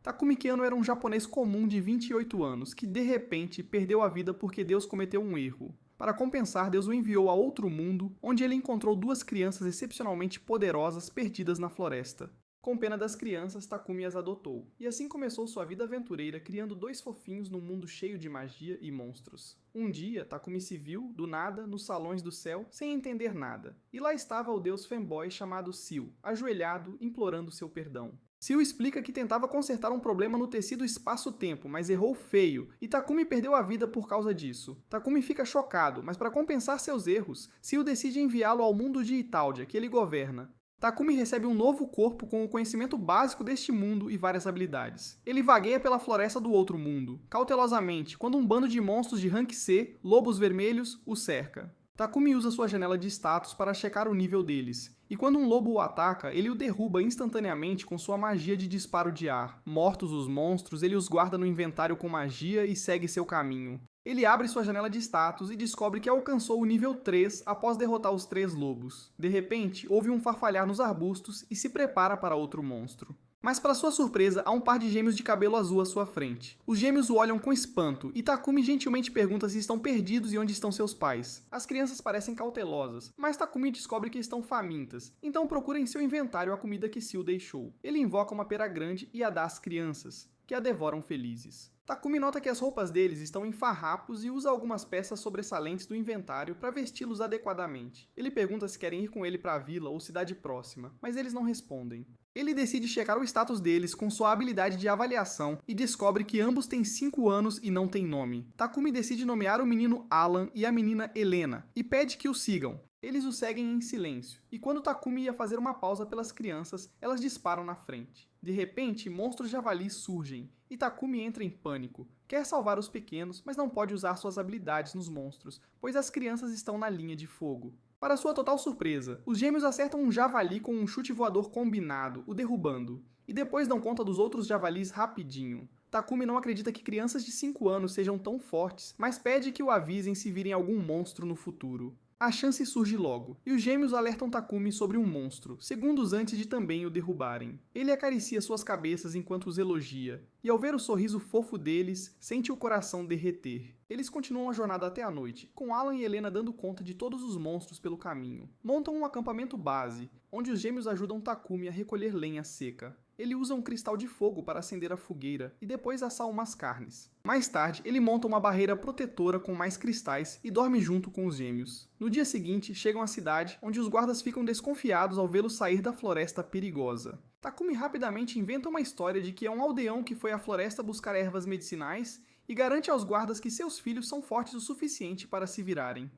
Takumi Kiano era um japonês comum de 28 anos, que de repente perdeu a vida porque Deus cometeu um erro. Para compensar, Deus o enviou a outro mundo, onde ele encontrou duas crianças excepcionalmente poderosas perdidas na floresta. Com pena das crianças, Takumi as adotou, e assim começou sua vida aventureira criando dois fofinhos num mundo cheio de magia e monstros. Um dia, Takumi se viu, do nada, nos salões do céu, sem entender nada. E lá estava o deus fanboy chamado Seal, ajoelhado, implorando seu perdão. Seal explica que tentava consertar um problema no tecido espaço-tempo, mas errou feio, e Takumi perdeu a vida por causa disso. Takumi fica chocado, mas para compensar seus erros, Seal decide enviá-lo ao mundo de Italdia, que ele governa. Takumi recebe um novo corpo com o conhecimento básico deste mundo e várias habilidades. Ele vagueia pela floresta do outro mundo, cautelosamente, quando um bando de monstros de rank C, lobos vermelhos, o cerca. Takumi usa sua janela de status para checar o nível deles, e quando um lobo o ataca, ele o derruba instantaneamente com sua magia de disparo de ar. Mortos os monstros, ele os guarda no inventário com magia e segue seu caminho. Ele abre sua janela de status e descobre que alcançou o nível 3 após derrotar os 3 lobos. De repente, ouve um farfalhar nos arbustos e se prepara para outro monstro. Mas para sua surpresa, há um par de gêmeos de cabelo azul à sua frente. Os gêmeos o olham com espanto, e Takumi gentilmente pergunta se estão perdidos e onde estão seus pais. As crianças parecem cautelosas, mas Takumi descobre que estão famintas, então procura em seu inventário a comida que Seal deixou. Ele invoca uma pera grande e a dá às crianças, que a devoram felizes. Takumi nota que as roupas deles estão em farrapos e usa algumas peças sobressalentes do inventário para vesti-los adequadamente. Ele pergunta se querem ir com ele para a vila ou cidade próxima, mas eles não respondem. Ele decide checar o status deles com sua habilidade de avaliação e descobre que ambos têm 5 anos e não têm nome. Takumi decide nomear o menino Alan e a menina Helena, e pede que o sigam. Eles o seguem em silêncio, e quando Takumi ia fazer uma pausa pelas crianças, elas disparam na frente. De repente, monstros javalis surgem, e Takumi entra em pânico. Quer salvar os pequenos, mas não pode usar suas habilidades nos monstros, pois as crianças estão na linha de fogo. Para sua total surpresa, os gêmeos acertam um javali com um chute voador combinado, o derrubando, e depois dão conta dos outros javalis rapidinho. Takumi não acredita que crianças de 5 anos sejam tão fortes, mas pede que o avisem se virem algum monstro no futuro. A chance surge logo, e os gêmeos alertam Takumi sobre um monstro, segundos antes de também o derrubarem. Ele acaricia suas cabeças enquanto os elogia, e ao ver o sorriso fofo deles, sente o coração derreter. Eles continuam a jornada até a noite, com Alan e Helena dando conta de todos os monstros pelo caminho. Montam um acampamento base, onde os gêmeos ajudam Takumi a recolher lenha seca. Ele usa um cristal de fogo para acender a fogueira e depois assar umas carnes. Mais tarde, ele monta uma barreira protetora com mais cristais e dorme junto com os gêmeos. No dia seguinte, chegam à cidade, onde os guardas ficam desconfiados ao vê-lo sair da floresta perigosa. Takumi rapidamente inventa uma história de que é um aldeão que foi à floresta buscar ervas medicinais e garante aos guardas que seus filhos são fortes o suficiente para se virarem.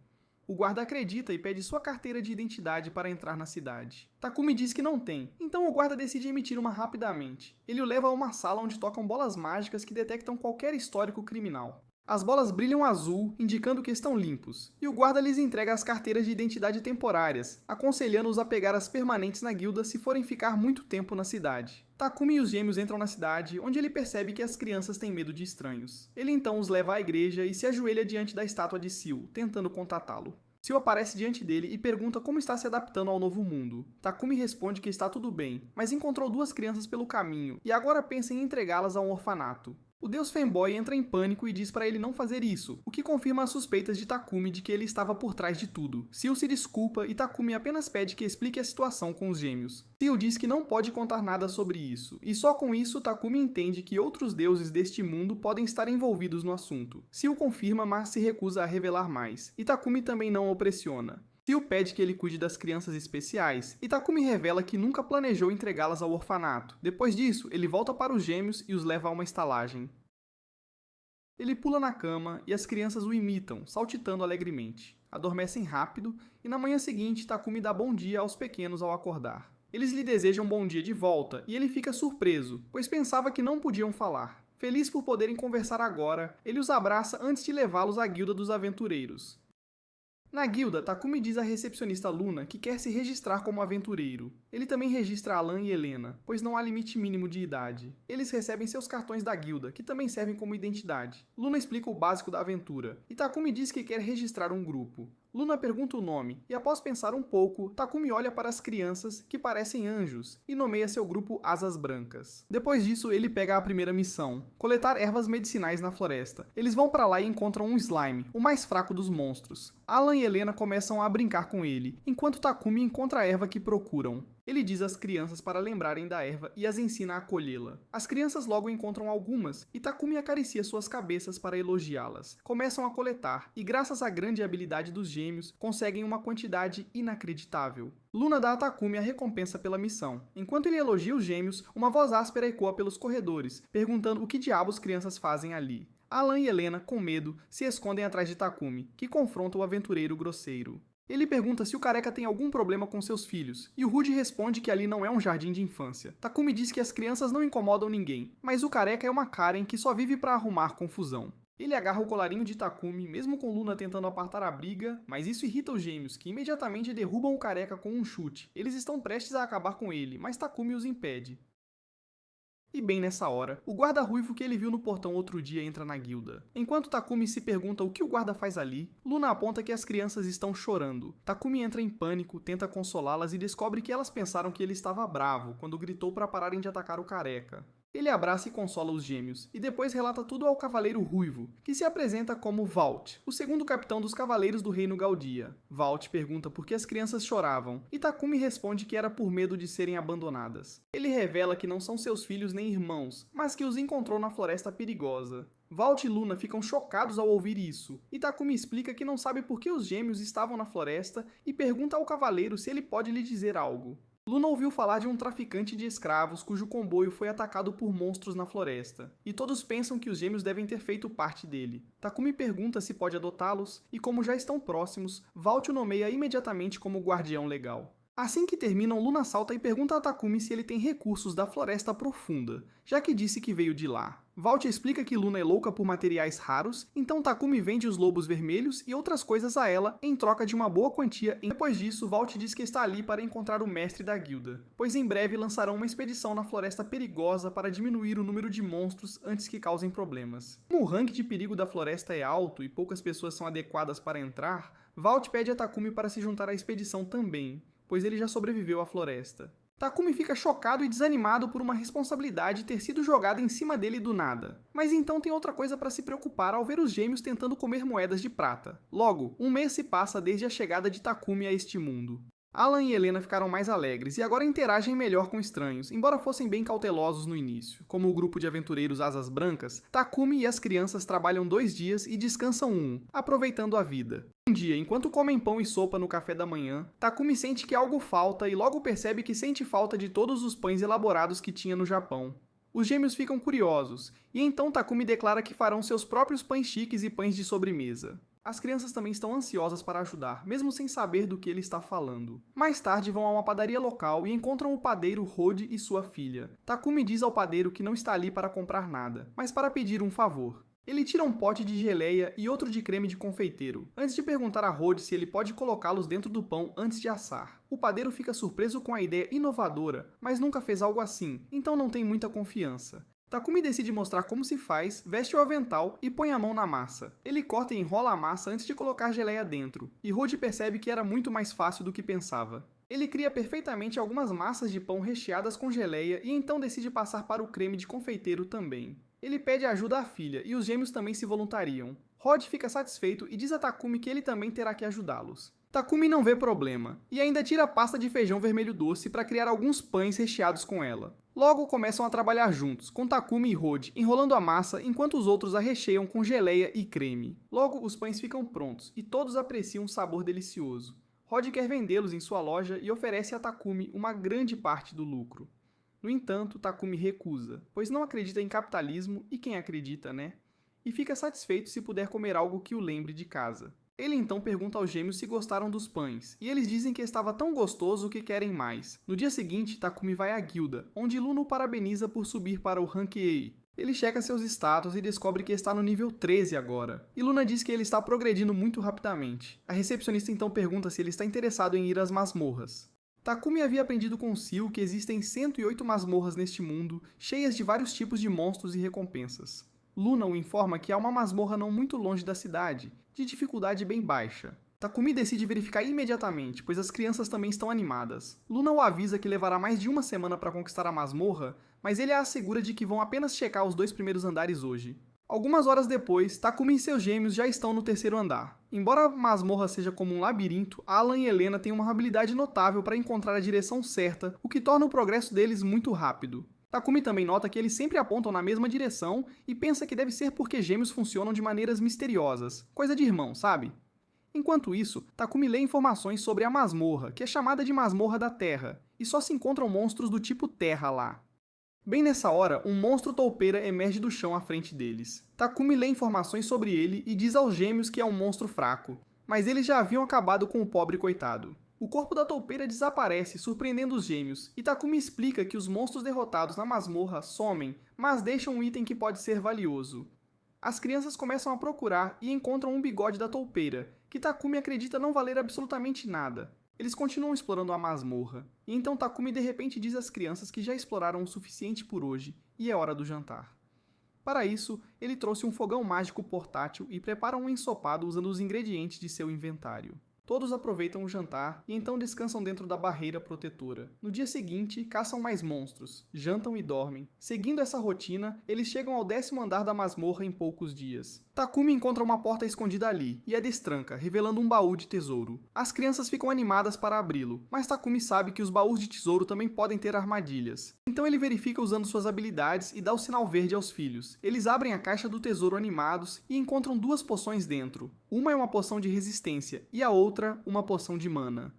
O guarda acredita e pede sua carteira de identidade para entrar na cidade. Takumi diz que não tem, então o guarda decide emitir uma rapidamente. Ele o leva a uma sala onde tocam bolas mágicas que detectam qualquer histórico criminal. As bolas brilham azul, indicando que estão limpos, e o guarda lhes entrega as carteiras de identidade temporárias, aconselhando-os a pegar as permanentes na guilda se forem ficar muito tempo na cidade. Takumi e os gêmeos entram na cidade, onde ele percebe que as crianças têm medo de estranhos. Ele então os leva à igreja e se ajoelha diante da estátua de Seal, tentando contatá-lo. Seal aparece diante dele e pergunta como está se adaptando ao novo mundo. Takumi responde que está tudo bem, mas encontrou duas crianças pelo caminho e agora pensa em entregá-las a um orfanato. O deus fanboy entra em pânico e diz para ele não fazer isso, o que confirma as suspeitas de Takumi de que ele estava por trás de tudo. Seal se desculpa e Takumi apenas pede que explique a situação com os gêmeos. Seal diz que não pode contar nada sobre isso, e só com isso Takumi entende que outros deuses deste mundo podem estar envolvidos no assunto. Seal confirma, mas se recusa a revelar mais, e Takumi também não o pressiona. Seal pede que ele cuide das crianças especiais, e Takumi revela que nunca planejou entregá-las ao orfanato. Depois disso, ele volta para os gêmeos e os leva a uma estalagem. Ele pula na cama e as crianças o imitam, saltitando alegremente. Adormecem rápido, e na manhã seguinte Takumi dá bom dia aos pequenos ao acordar. Eles lhe desejam bom dia de volta, e ele fica surpreso, pois pensava que não podiam falar. Feliz por poderem conversar agora, ele os abraça antes de levá-los à guilda dos aventureiros. Na guilda, Takumi diz à recepcionista Luna que quer se registrar como aventureiro. Ele também registra Alan e Helena, pois não há limite mínimo de idade. Eles recebem seus cartões da guilda, que também servem como identidade. Luna explica o básico da aventura, e Takumi diz que quer registrar um grupo. Luna pergunta o nome, e após pensar um pouco, Takumi olha para as crianças, que parecem anjos, e nomeia seu grupo Asas Brancas. Depois disso, ele pega a primeira missão, coletar ervas medicinais na floresta. Eles vão para lá e encontram um slime, o mais fraco dos monstros. Alan e Helena começam a brincar com ele, enquanto Takumi encontra a erva que procuram. Ele diz às crianças para lembrarem da erva e as ensina a colhê-la. As crianças logo encontram algumas, e Takumi acaricia suas cabeças para elogiá-las. Começam a coletar, e graças à grande habilidade dos gêmeos, conseguem uma quantidade inacreditável. Luna dá a Takumi a recompensa pela missão. Enquanto ele elogia os gêmeos, uma voz áspera ecoa pelos corredores, perguntando o que diabos crianças fazem ali. Alan e Helena, com medo, se escondem atrás de Takumi, que confronta o aventureiro grosseiro. Ele pergunta se o careca tem algum problema com seus filhos, e o Rude responde que ali não é um jardim de infância. Takumi diz que as crianças não incomodam ninguém, mas o careca é uma Karen que só vive para arrumar confusão. Ele agarra o colarinho de Takumi, mesmo com Luna tentando apartar a briga, mas isso irrita os gêmeos, que imediatamente derrubam o careca com um chute. Eles estão prestes a acabar com ele, mas Takumi os impede. E bem nessa hora, o guarda ruivo que ele viu no portão outro dia entra na guilda. Enquanto Takumi se pergunta o que o guarda faz ali, Luna aponta que as crianças estão chorando. Takumi entra em pânico, tenta consolá-las e descobre que elas pensaram que ele estava bravo quando gritou para pararem de atacar o careca. Ele abraça e consola os gêmeos, e depois relata tudo ao Cavaleiro Ruivo, que se apresenta como Valt, o segundo capitão dos Cavaleiros do Reino Gaudia. Valt pergunta por que as crianças choravam, e Takumi responde que era por medo de serem abandonadas. Ele revela que não são seus filhos nem irmãos, mas que os encontrou na floresta perigosa. Valt e Luna ficam chocados ao ouvir isso, e Takumi explica que não sabe por que os gêmeos estavam na floresta e pergunta ao cavaleiro se ele pode lhe dizer algo. Luna ouviu falar de um traficante de escravos cujo comboio foi atacado por monstros na floresta, e todos pensam que os gêmeos devem ter feito parte dele. Takumi pergunta se pode adotá-los, e como já estão próximos, Valt o nomeia imediatamente como guardião legal. Assim que terminam, Luna salta e pergunta a Takumi se ele tem recursos da Floresta Profunda, já que disse que veio de lá. Valt explica que Luna é louca por materiais raros, então Takumi vende os lobos vermelhos e outras coisas a ela em troca de uma boa quantia. Depois disso, Valt diz que está ali para encontrar o mestre da guilda, pois em breve lançarão uma expedição na Floresta Perigosa para diminuir o número de monstros antes que causem problemas. Como o ranking de perigo da floresta é alto e poucas pessoas são adequadas para entrar, Valt pede a Takumi para se juntar à expedição também, pois ele já sobreviveu à floresta. Takumi fica chocado e desanimado por uma responsabilidade ter sido jogada em cima dele do nada. Mas então tem outra coisa para se preocupar ao ver os gêmeos tentando comer moedas de prata. Logo, um mês se passa desde a chegada de Takumi a este mundo. Alan e Helena ficaram mais alegres e agora interagem melhor com estranhos, embora fossem bem cautelosos no início. Como o grupo de aventureiros Asas Brancas, Takumi e as crianças trabalham 2 dias e descansam um, aproveitando a vida. Um dia, enquanto comem pão e sopa no café da manhã, Takumi sente que algo falta e logo percebe que sente falta de todos os pães elaborados que tinha no Japão. Os gêmeos ficam curiosos, e então Takumi declara que farão seus próprios pães chiques e pães de sobremesa. As crianças também estão ansiosas para ajudar, mesmo sem saber do que ele está falando. Mais tarde vão a uma padaria local e encontram o padeiro Rode e sua filha. Takumi diz ao padeiro que não está ali para comprar nada, mas para pedir um favor. Ele tira um pote de geleia e outro de creme de confeiteiro, antes de perguntar a Rode se ele pode colocá-los dentro do pão antes de assar. O padeiro fica surpreso com a ideia inovadora, mas nunca fez algo assim, então não tem muita confiança. Takumi decide mostrar como se faz, veste o avental e põe a mão na massa. Ele corta e enrola a massa antes de colocar geleia dentro, e Rode percebe que era muito mais fácil do que pensava. Ele cria perfeitamente algumas massas de pão recheadas com geleia e então decide passar para o creme de confeiteiro também. Ele pede ajuda à filha e os gêmeos também se voluntariam. Rode fica satisfeito e diz a Takumi que ele também terá que ajudá-los. Takumi não vê problema, e ainda tira a pasta de feijão vermelho doce para criar alguns pães recheados com ela. Logo começam a trabalhar juntos, com Takumi e Rode enrolando a massa enquanto os outros a recheiam com geleia e creme. Logo os pães ficam prontos e todos apreciam um sabor delicioso. Rode quer vendê-los em sua loja e oferece a Takumi uma grande parte do lucro. No entanto, Takumi recusa, pois não acredita em capitalismo e quem acredita, né? E fica satisfeito se puder comer algo que o lembre de casa. Ele então pergunta aos gêmeos se gostaram dos pães, e eles dizem que estava tão gostoso que querem mais. No dia seguinte, Takumi vai à guilda, onde Luna o parabeniza por subir para o Rank A. Ele checa seus status e descobre que está no nível 13 agora, e Luna diz que ele está progredindo muito rapidamente. A recepcionista então pergunta se ele está interessado em ir às masmorras. Takumi havia aprendido com Sil que existem 108 masmorras neste mundo, cheias de vários tipos de monstros e recompensas. Luna o informa que há uma masmorra não muito longe da cidade, de dificuldade bem baixa. Takumi decide verificar imediatamente, pois as crianças também estão animadas. Luna o avisa que levará mais de uma semana para conquistar a masmorra, mas ele a assegura de que vão apenas checar os 2 primeiros andares hoje. Algumas horas depois, Takumi e seus gêmeos já estão no 3º andar. Embora a masmorra seja como um labirinto, Alan e Helena têm uma habilidade notável para encontrar a direção certa, o que torna o progresso deles muito rápido. Takumi também nota que eles sempre apontam na mesma direção e pensa que deve ser porque gêmeos funcionam de maneiras misteriosas, coisa de irmão, sabe? Enquanto isso, Takumi lê informações sobre a masmorra, que é chamada de Masmorra da Terra, e só se encontram monstros do tipo Terra lá. Bem nessa hora, um monstro toupeira emerge do chão à frente deles. Takumi lê informações sobre ele e diz aos gêmeos que é um monstro fraco, mas eles já haviam acabado com o pobre coitado. O corpo da toupeira desaparece, surpreendendo os gêmeos, e Takumi explica que os monstros derrotados na masmorra somem, mas deixam um item que pode ser valioso. As crianças começam a procurar e encontram um bigode da toupeira, que Takumi acredita não valer absolutamente nada. Eles continuam explorando a masmorra, e então Takumi de repente diz às crianças que já exploraram o suficiente por hoje e é hora do jantar. Para isso, ele trouxe um fogão mágico portátil e prepara um ensopado usando os ingredientes de seu inventário. Todos aproveitam o jantar e então descansam dentro da barreira protetora. No dia seguinte, caçam mais monstros, jantam e dormem. Seguindo essa rotina, eles chegam ao 10º andar da masmorra em poucos dias. Takumi encontra uma porta escondida ali e a destranca, revelando um baú de tesouro. As crianças ficam animadas para abri-lo, mas Takumi sabe que os baús de tesouro também podem ter armadilhas. Então ele verifica usando suas habilidades e dá o sinal verde aos filhos. Eles abrem a caixa do tesouro animados e encontram 2 poções dentro. Uma é uma poção de resistência e a outra, uma poção de mana.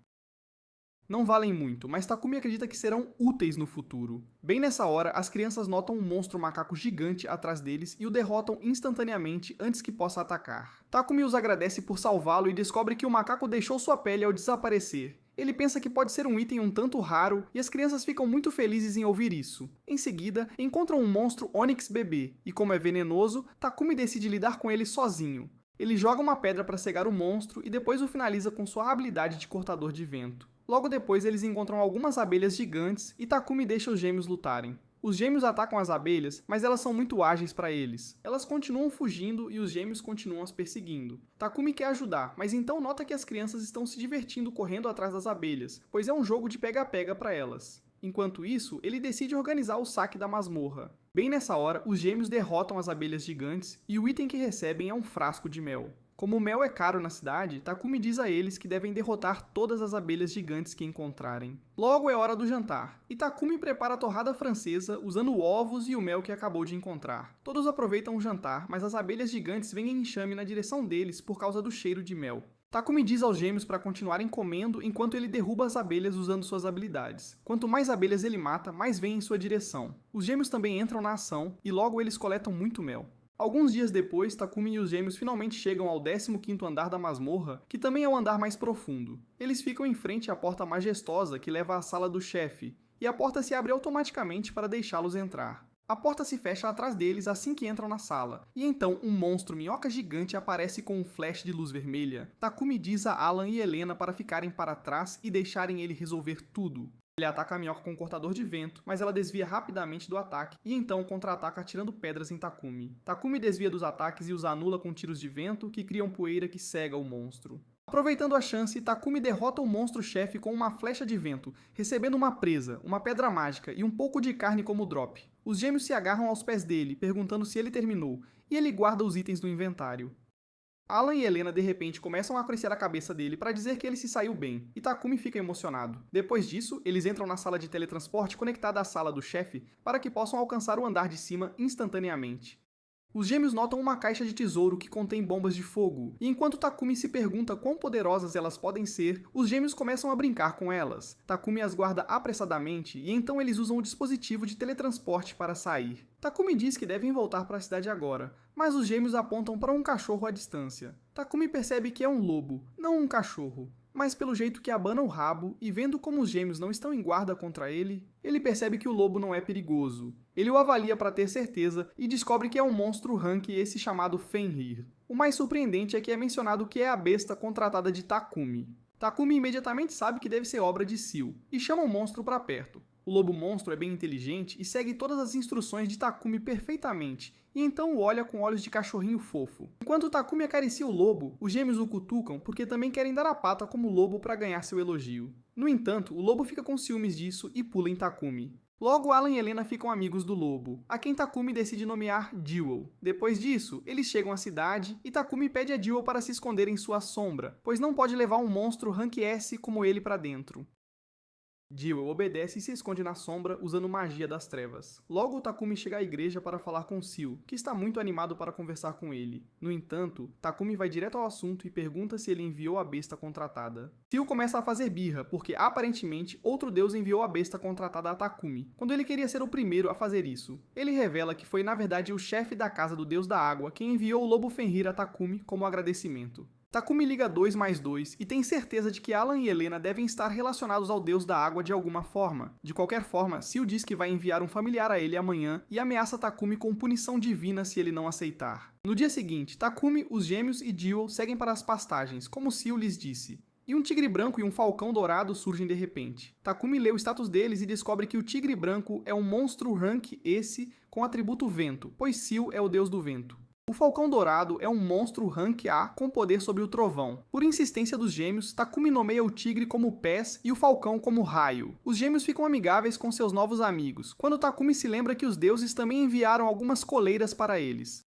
Não valem muito, mas Takumi acredita que serão úteis no futuro. Bem nessa hora, as crianças notam um monstro macaco gigante atrás deles e o derrotam instantaneamente antes que possa atacar. Takumi os agradece por salvá-lo e descobre que o macaco deixou sua pele ao desaparecer. Ele pensa que pode ser um item um tanto raro e as crianças ficam muito felizes em ouvir isso. Em seguida, encontram um monstro Onix bebê e, como é venenoso, Takumi decide lidar com ele sozinho. Ele joga uma pedra para cegar o monstro e depois o finaliza com sua habilidade de cortador de vento. Logo depois eles encontram algumas abelhas gigantes e Takumi deixa os gêmeos lutarem. Os gêmeos atacam as abelhas, mas elas são muito ágeis para eles. Elas continuam fugindo e os gêmeos continuam as perseguindo. Takumi quer ajudar, mas então nota que as crianças estão se divertindo correndo atrás das abelhas, pois é um jogo de pega-pega para elas. Enquanto isso, ele decide organizar o saque da masmorra. Bem nessa hora, os gêmeos derrotam as abelhas gigantes e o item que recebem é um frasco de mel. Como o mel é caro na cidade, Takumi diz a eles que devem derrotar todas as abelhas gigantes que encontrarem. Logo é hora do jantar, e Takumi prepara a torrada francesa usando ovos e o mel que acabou de encontrar. Todos aproveitam o jantar, mas as abelhas gigantes vêm em enxame na direção deles por causa do cheiro de mel. Takumi diz aos gêmeos para continuarem comendo enquanto ele derruba as abelhas usando suas habilidades. Quanto mais abelhas ele mata, mais vêm em sua direção. Os gêmeos também entram na ação e logo eles coletam muito mel. Alguns dias depois, Takumi e os gêmeos finalmente chegam ao 15º andar da masmorra, que também é o andar mais profundo. Eles ficam em frente à porta majestosa que leva à sala do chefe, e a porta se abre automaticamente para deixá-los entrar. A porta se fecha atrás deles assim que entram na sala, e então um monstro minhoca gigante aparece com um flash de luz vermelha. Takumi diz a Alan e Helena para ficarem para trás e deixarem ele resolver tudo. Ele ataca a minhoca com um cortador de vento, mas ela desvia rapidamente do ataque e então contra-ataca atirando pedras em Takumi. Takumi desvia dos ataques e os anula com tiros de vento que criam poeira que cega o monstro. Aproveitando a chance, Takumi derrota o monstro-chefe com uma flecha de vento, recebendo uma presa, uma pedra mágica e um pouco de carne como drop. Os gêmeos se agarram aos pés dele, perguntando se ele terminou, e ele guarda os itens no inventário. Alan e Helena de repente começam a acariciar a cabeça dele para dizer que ele se saiu bem, e Takumi fica emocionado. Depois disso, eles entram na sala de teletransporte conectada à sala do chefe para que possam alcançar o andar de cima instantaneamente. Os gêmeos notam uma caixa de tesouro que contém bombas de fogo, e enquanto Takumi se pergunta quão poderosas elas podem ser, os gêmeos começam a brincar com elas. Takumi as guarda apressadamente e então eles usam o dispositivo de teletransporte para sair. Takumi diz que devem voltar para a cidade agora, mas os gêmeos apontam para um cachorro à distância. Takumi percebe que é um lobo, não um cachorro. Mas pelo jeito que abana o rabo e vendo como os gêmeos não estão em guarda contra ele, ele percebe que o lobo não é perigoso. Ele o avalia para ter certeza e descobre que é um monstro rank esse chamado Fenrir. O mais surpreendente é que é mencionado que é a besta contratada de Takumi. Takumi imediatamente sabe que deve ser obra de Seal e chama o monstro para perto. O lobo monstro é bem inteligente e segue todas as instruções de Takumi perfeitamente, e então o olha com olhos de cachorrinho fofo. Enquanto Takumi acaricia o lobo, os gêmeos o cutucam porque também querem dar a pata como lobo para ganhar seu elogio. No entanto, o lobo fica com ciúmes disso e pula em Takumi. Logo, Alan e Helena ficam amigos do lobo, a quem Takumi decide nomear Jewel. Depois disso, eles chegam à cidade e Takumi pede a Jewel para se esconder em sua sombra, pois não pode levar um monstro Rank S como ele para dentro. Jewel obedece e se esconde na sombra usando magia das trevas. Logo, Takumi chega à igreja para falar com Seal, que está muito animado para conversar com ele. No entanto, Takumi vai direto ao assunto e pergunta se ele enviou a besta contratada. Seal começa a fazer birra, porque aparentemente outro deus enviou a besta contratada a Takumi, quando ele queria ser o primeiro a fazer isso. Ele revela que foi na verdade o chefe da casa do deus da água quem enviou o lobo Fenrir a Takumi como agradecimento. Takumi liga 2+2 e tem certeza de que Alan e Helena devem estar relacionados ao deus da água de alguma forma. De qualquer forma, Seal diz que vai enviar um familiar a ele amanhã e ameaça Takumi com punição divina se ele não aceitar. No dia seguinte, Takumi, os gêmeos e Jewel seguem para as pastagens, como Seal lhes disse. E um tigre branco e um falcão dourado surgem de repente. Takumi lê o status deles e descobre que o tigre branco é um monstro rank S com atributo vento, pois Seal é o deus do vento. O Falcão Dourado é um monstro Rank A com poder sobre o trovão. Por insistência dos gêmeos, Takumi nomeia o tigre como Pés e o falcão como Raio. Os gêmeos ficam amigáveis com seus novos amigos, quando Takumi se lembra que os deuses também enviaram algumas coleiras para eles.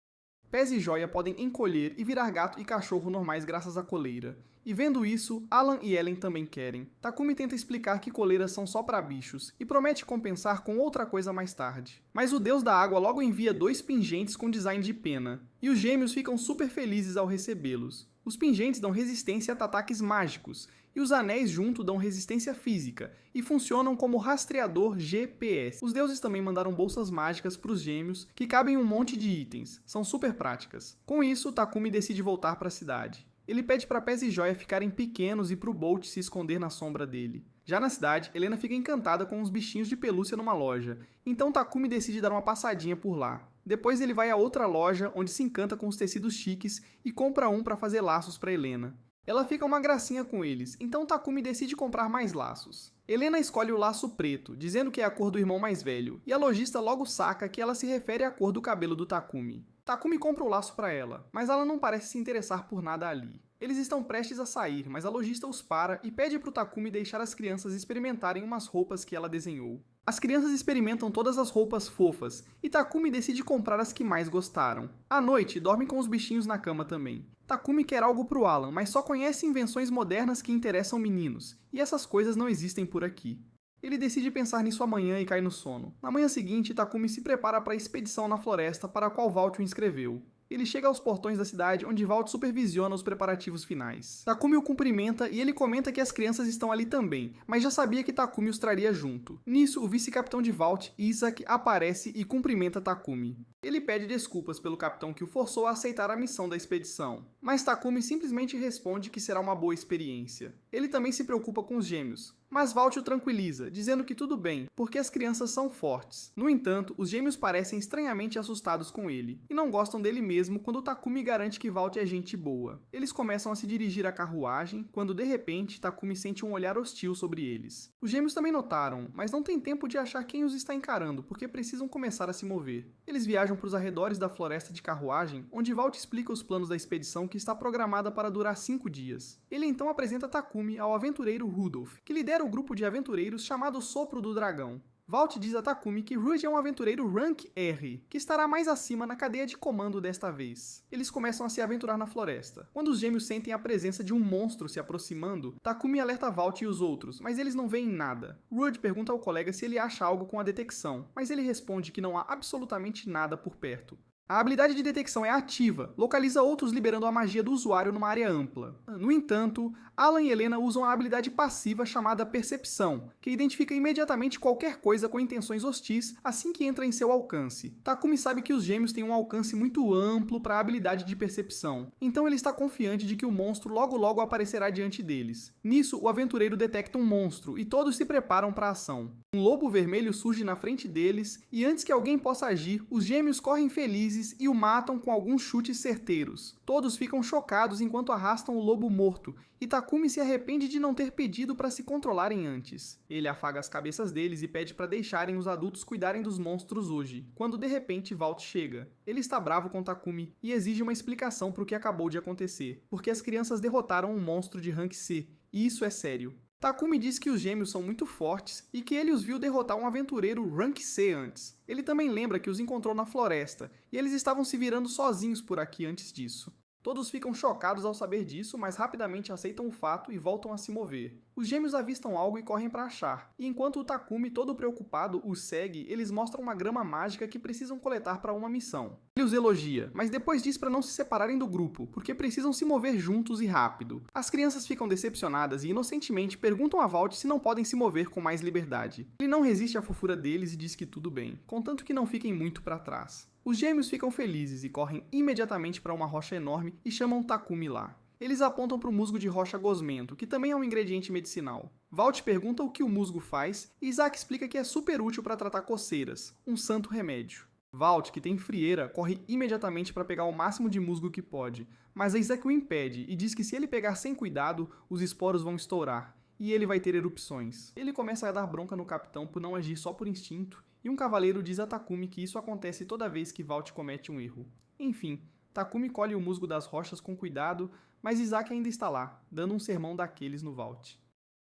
Pés e Joia podem encolher e virar gato e cachorro normais graças à coleira. E vendo isso, Alan e Ellen também querem. Takumi tenta explicar que coleiras são só para bichos, e promete compensar com outra coisa mais tarde. Mas o deus da água logo envia 2 pingentes com design de pena, e os gêmeos ficam super felizes ao recebê-los. Os pingentes dão resistência a ataques mágicos, e os anéis junto dão resistência física, e funcionam como rastreador GPS. Os deuses também mandaram bolsas mágicas para os gêmeos, que cabem um monte de itens, são super práticas. Com isso, Takumi decide voltar para a cidade. Ele pede para Pés e Joia ficarem pequenos e para o Bolt se esconder na sombra dele. Já na cidade, Helena fica encantada com uns bichinhos de pelúcia numa loja, então Takumi decide dar uma passadinha por lá. Depois ele vai a outra loja, onde se encanta com os tecidos chiques e compra um para fazer laços para Helena. Ela fica uma gracinha com eles, então Takumi decide comprar mais laços. Helena escolhe o laço preto, dizendo que é a cor do irmão mais velho, e a lojista logo saca que ela se refere à cor do cabelo do Takumi. Takumi compra o laço para ela, mas ela não parece se interessar por nada ali. Eles estão prestes a sair, mas a lojista os para e pede para o Takumi deixar as crianças experimentarem umas roupas que ela desenhou. As crianças experimentam todas as roupas fofas, e Takumi decide comprar as que mais gostaram. À noite, dormem com os bichinhos na cama também. Takumi quer algo pro Alan, mas só conhece invenções modernas que interessam meninos, e essas coisas não existem por aqui. Ele decide pensar nisso amanhã e cai no sono. Na manhã seguinte, Takumi se prepara para a expedição na floresta para a qual Valt o inscreveu. Ele chega aos portões da cidade, onde Valt supervisiona os preparativos finais. Takumi o cumprimenta e ele comenta que as crianças estão ali também, mas já sabia que Takumi os traria junto. Nisso, o vice-capitão de Valt, Isaac, aparece e cumprimenta Takumi. Ele pede desculpas pelo capitão que o forçou a aceitar a missão da expedição, mas Takumi simplesmente responde que será uma boa experiência. Ele também se preocupa com os gêmeos, mas Valt o tranquiliza, dizendo que tudo bem, porque as crianças são fortes. No entanto, os gêmeos parecem estranhamente assustados com ele, e não gostam dele mesmo quando Takumi garante que Valt é gente boa. Eles começam a se dirigir à carruagem, quando de repente Takumi sente um olhar hostil sobre eles. Os gêmeos também notaram, mas não têm tempo de achar quem os está encarando, porque precisam começar a se mover. Eles viajam para os arredores da floresta de carruagem, onde Valt explica os planos da expedição que está programada para durar 5 dias. Ele então apresenta Takumi ao aventureiro Rudolph, que lidera o grupo de aventureiros chamado Sopro do Dragão. Valt diz a Takumi que Rude é um aventureiro Rank R, que estará mais acima na cadeia de comando desta vez. Eles começam a se aventurar na floresta. Quando os gêmeos sentem a presença de um monstro se aproximando, Takumi alerta Valt e os outros, mas eles não veem nada. Rude pergunta ao colega se ele acha algo com a detecção, mas ele responde que não há absolutamente nada por perto. A habilidade de detecção é ativa, localiza outros liberando a magia do usuário numa área ampla. No entanto, Alan e Helena usam a habilidade passiva chamada Percepção, que identifica imediatamente qualquer coisa com intenções hostis assim que entra em seu alcance. Takumi sabe que os gêmeos têm um alcance muito amplo para a habilidade de percepção, então ele está confiante de que o monstro logo aparecerá diante deles. Nisso, o aventureiro detecta um monstro e todos se preparam para a ação. Um lobo vermelho surge na frente deles e antes que alguém possa agir, os gêmeos correm felizes felizes e o matam com alguns chutes certeiros. Todos ficam chocados enquanto arrastam o lobo morto, e Takumi se arrepende de não ter pedido para se controlarem antes. Ele afaga as cabeças deles e pede para deixarem os adultos cuidarem dos monstros hoje, quando de repente Valt chega. Ele está bravo com Takumi e exige uma explicação para o que acabou de acontecer, porque as crianças derrotaram um monstro de rank C, e isso é sério. Takumi diz que os gêmeos são muito fortes e que ele os viu derrotar um aventureiro Rank C antes. Ele também lembra que os encontrou na floresta, e eles estavam se virando sozinhos por aqui antes disso. Todos ficam chocados ao saber disso, mas rapidamente aceitam o fato e voltam a se mover. Os gêmeos avistam algo e correm para achar, e enquanto o Takumi, todo preocupado, os segue, eles mostram uma grama mágica que precisam coletar para uma missão. Ele os elogia, mas depois diz para não se separarem do grupo, porque precisam se mover juntos e rápido. As crianças ficam decepcionadas e inocentemente perguntam a Valt se não podem se mover com mais liberdade. Ele não resiste à fofura deles e diz que tudo bem, contanto que não fiquem muito para trás. Os gêmeos ficam felizes e correm imediatamente para uma rocha enorme e chamam Takumi lá. Eles apontam para o musgo de rocha gosmento, que também é um ingrediente medicinal. Valt pergunta o que o musgo faz e Isaac explica que é super útil para tratar coceiras, um santo remédio. Valt, que tem frieira, corre imediatamente para pegar o máximo de musgo que pode, mas Isaac o impede e diz que se ele pegar sem cuidado, os esporos vão estourar, e ele vai ter erupções. Ele começa a dar bronca no capitão por não agir só por instinto, e um cavaleiro diz a Takumi que isso acontece toda vez que Valt comete um erro. Enfim, Takumi colhe o musgo das rochas com cuidado, mas Isaac ainda está lá, dando um sermão daqueles no Valt.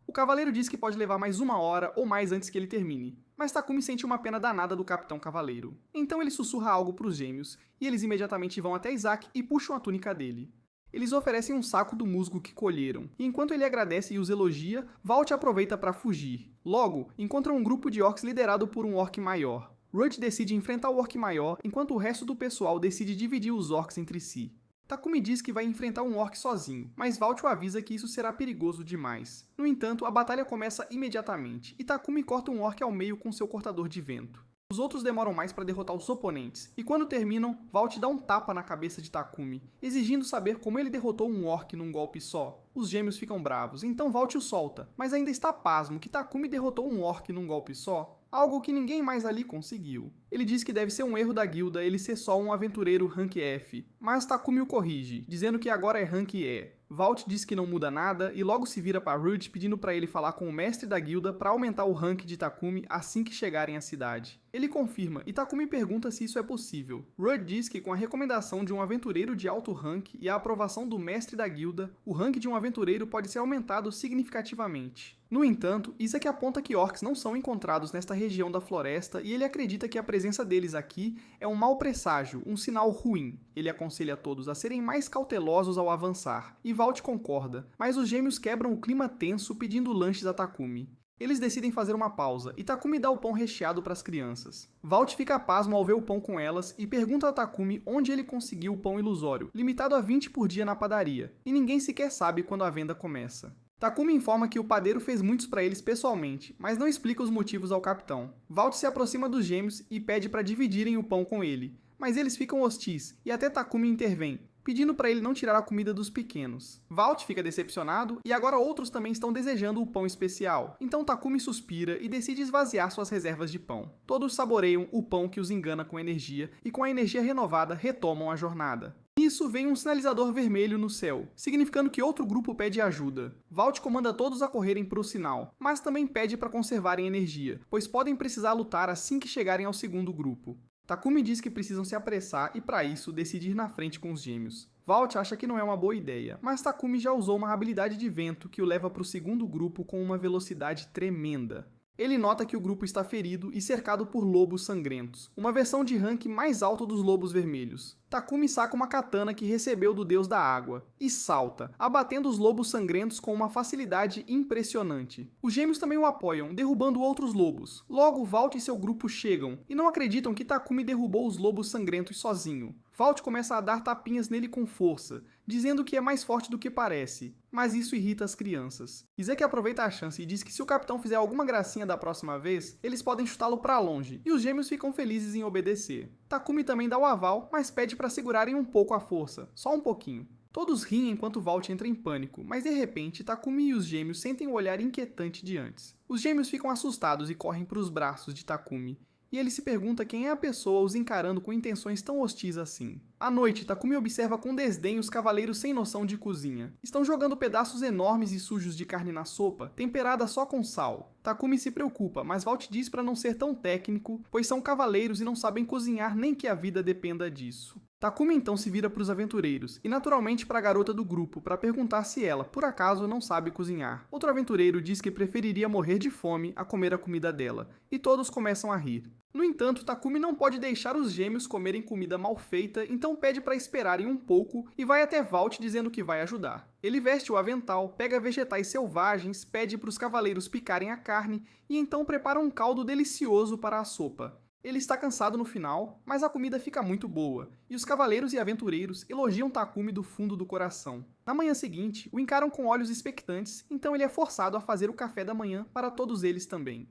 O cavaleiro diz que pode levar mais 1 hora ou mais antes que ele termine, mas Takumi sente uma pena danada do capitão cavaleiro. Então ele sussurra algo para os gêmeos, e eles imediatamente vão até Isaac e puxam a túnica dele. Eles oferecem um saco do musgo que colheram, e enquanto ele agradece e os elogia, Valt aproveita para fugir. Logo, encontra um grupo de orcs liderado por um orc maior. Rudd decide enfrentar o orc maior, enquanto o resto do pessoal decide dividir os orcs entre si. Takumi diz que vai enfrentar um orc sozinho, mas Valt o avisa que isso será perigoso demais. No entanto, a batalha começa imediatamente, e Takumi corta um orc ao meio com seu cortador de vento. Os outros demoram mais para derrotar os oponentes, e quando terminam, Valt dá um tapa na cabeça de Takumi, exigindo saber como ele derrotou um orc num golpe só. Os gêmeos ficam bravos, então Valt o solta, mas ainda está pasmo que Takumi derrotou um orc num golpe só, algo que ninguém mais ali conseguiu. Ele diz que deve ser um erro da guilda ele ser só um aventureiro rank F, mas Takumi o corrige, dizendo que agora é rank E. Valt diz que não muda nada e logo se vira para Rudd pedindo para ele falar com o mestre da guilda para aumentar o rank de Takumi assim que chegarem à cidade. Ele confirma e Takumi pergunta se isso é possível. Rudd diz que com a recomendação de um aventureiro de alto rank e a aprovação do mestre da guilda, o rank de um aventureiro pode ser aumentado significativamente. No entanto, Isaac aponta que orcs não são encontrados nesta região da floresta e ele acredita que a presença deles aqui é um mau presságio, um sinal ruim. Ele aconselha todos a serem mais cautelosos ao avançar, e Valt concorda, mas os gêmeos quebram o clima tenso pedindo lanches a Takumi. Eles decidem fazer uma pausa, e Takumi dá o pão recheado para as crianças. Valt fica pasmo ao ver o pão com elas e pergunta a Takumi onde ele conseguiu o pão ilusório, limitado a 20 por dia na padaria, e ninguém sequer sabe quando a venda começa. Takumi informa que o padeiro fez muitos para eles pessoalmente, mas não explica os motivos ao capitão. Valt se aproxima dos gêmeos e pede para dividirem o pão com ele, mas eles ficam hostis e até Takumi intervém, pedindo para ele não tirar a comida dos pequenos. Valt fica decepcionado e agora outros também estão desejando o pão especial, então Takumi suspira e decide esvaziar suas reservas de pão. Todos saboreiam o pão que os engana com energia e com a energia renovada retomam a jornada. Nisso vem um sinalizador vermelho no céu, significando que outro grupo pede ajuda. Valt comanda todos a correrem para o sinal, mas também pede para conservarem energia, pois podem precisar lutar assim que chegarem ao segundo grupo. Takumi diz que precisam se apressar e para isso decide ir na frente com os gêmeos. Valt acha que não é uma boa ideia, mas Takumi já usou uma habilidade de vento que o leva para o segundo grupo com uma velocidade tremenda. Ele nota que o grupo está ferido e cercado por lobos sangrentos, uma versão de rank mais alto dos lobos vermelhos. Takumi saca uma katana que recebeu do deus da água, e salta, abatendo os lobos sangrentos com uma facilidade impressionante. Os gêmeos também o apoiam, derrubando outros lobos. Logo, Valt e seu grupo chegam, e não acreditam que Takumi derrubou os lobos sangrentos sozinho. Valt começa a dar tapinhas nele com força, dizendo que é mais forte do que parece, mas isso irrita as crianças. Isaac aproveita a chance e diz que se o capitão fizer alguma gracinha da próxima vez, eles podem chutá-lo pra longe, e os gêmeos ficam felizes em obedecer. Takumi também dá o aval, mas pede para segurarem um pouco a força, só um pouquinho. Todos riem enquanto Valt entra em pânico, mas de repente Takumi e os gêmeos sentem o olhar inquietante de antes. Os gêmeos ficam assustados e correm para os braços de Takumi, e ele se pergunta quem é a pessoa os encarando com intenções tão hostis assim. À noite, Takumi observa com desdém os cavaleiros sem noção de cozinha. Estão jogando pedaços enormes e sujos de carne na sopa, temperada só com sal. Takumi se preocupa, mas Valt diz para não ser tão técnico, pois são cavaleiros e não sabem cozinhar nem que a vida dependa disso. Takumi então se vira para os aventureiros, e naturalmente para a garota do grupo, para perguntar se ela, por acaso, não sabe cozinhar. Outro aventureiro diz que preferiria morrer de fome a comer a comida dela, e todos começam a rir. No entanto, Takumi não pode deixar os gêmeos comerem comida mal feita, então pede para esperarem um pouco e vai até Valt dizendo que vai ajudar. Ele veste o avental, pega vegetais selvagens, pede para os cavaleiros picarem a carne e então prepara um caldo delicioso para a sopa. Ele está cansado no final, mas a comida fica muito boa, e os cavaleiros e aventureiros elogiam Takumi do fundo do coração. Na manhã seguinte, o encaram com olhos expectantes, então ele é forçado a fazer o café da manhã para todos eles também.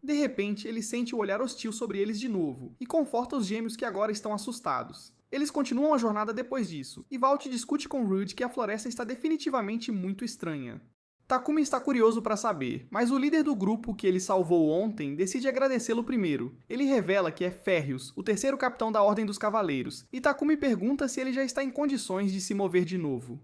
De repente, ele sente o olhar hostil sobre eles de novo, e conforta os gêmeos que agora estão assustados. Eles continuam a jornada depois disso, e Valt discute com Rude que a floresta está definitivamente muito estranha. Takumi está curioso para saber, mas o líder do grupo que ele salvou ontem decide agradecê-lo primeiro. Ele revela que é Férreos, o terceiro capitão da Ordem dos Cavaleiros, e Takumi pergunta se ele já está em condições de se mover de novo.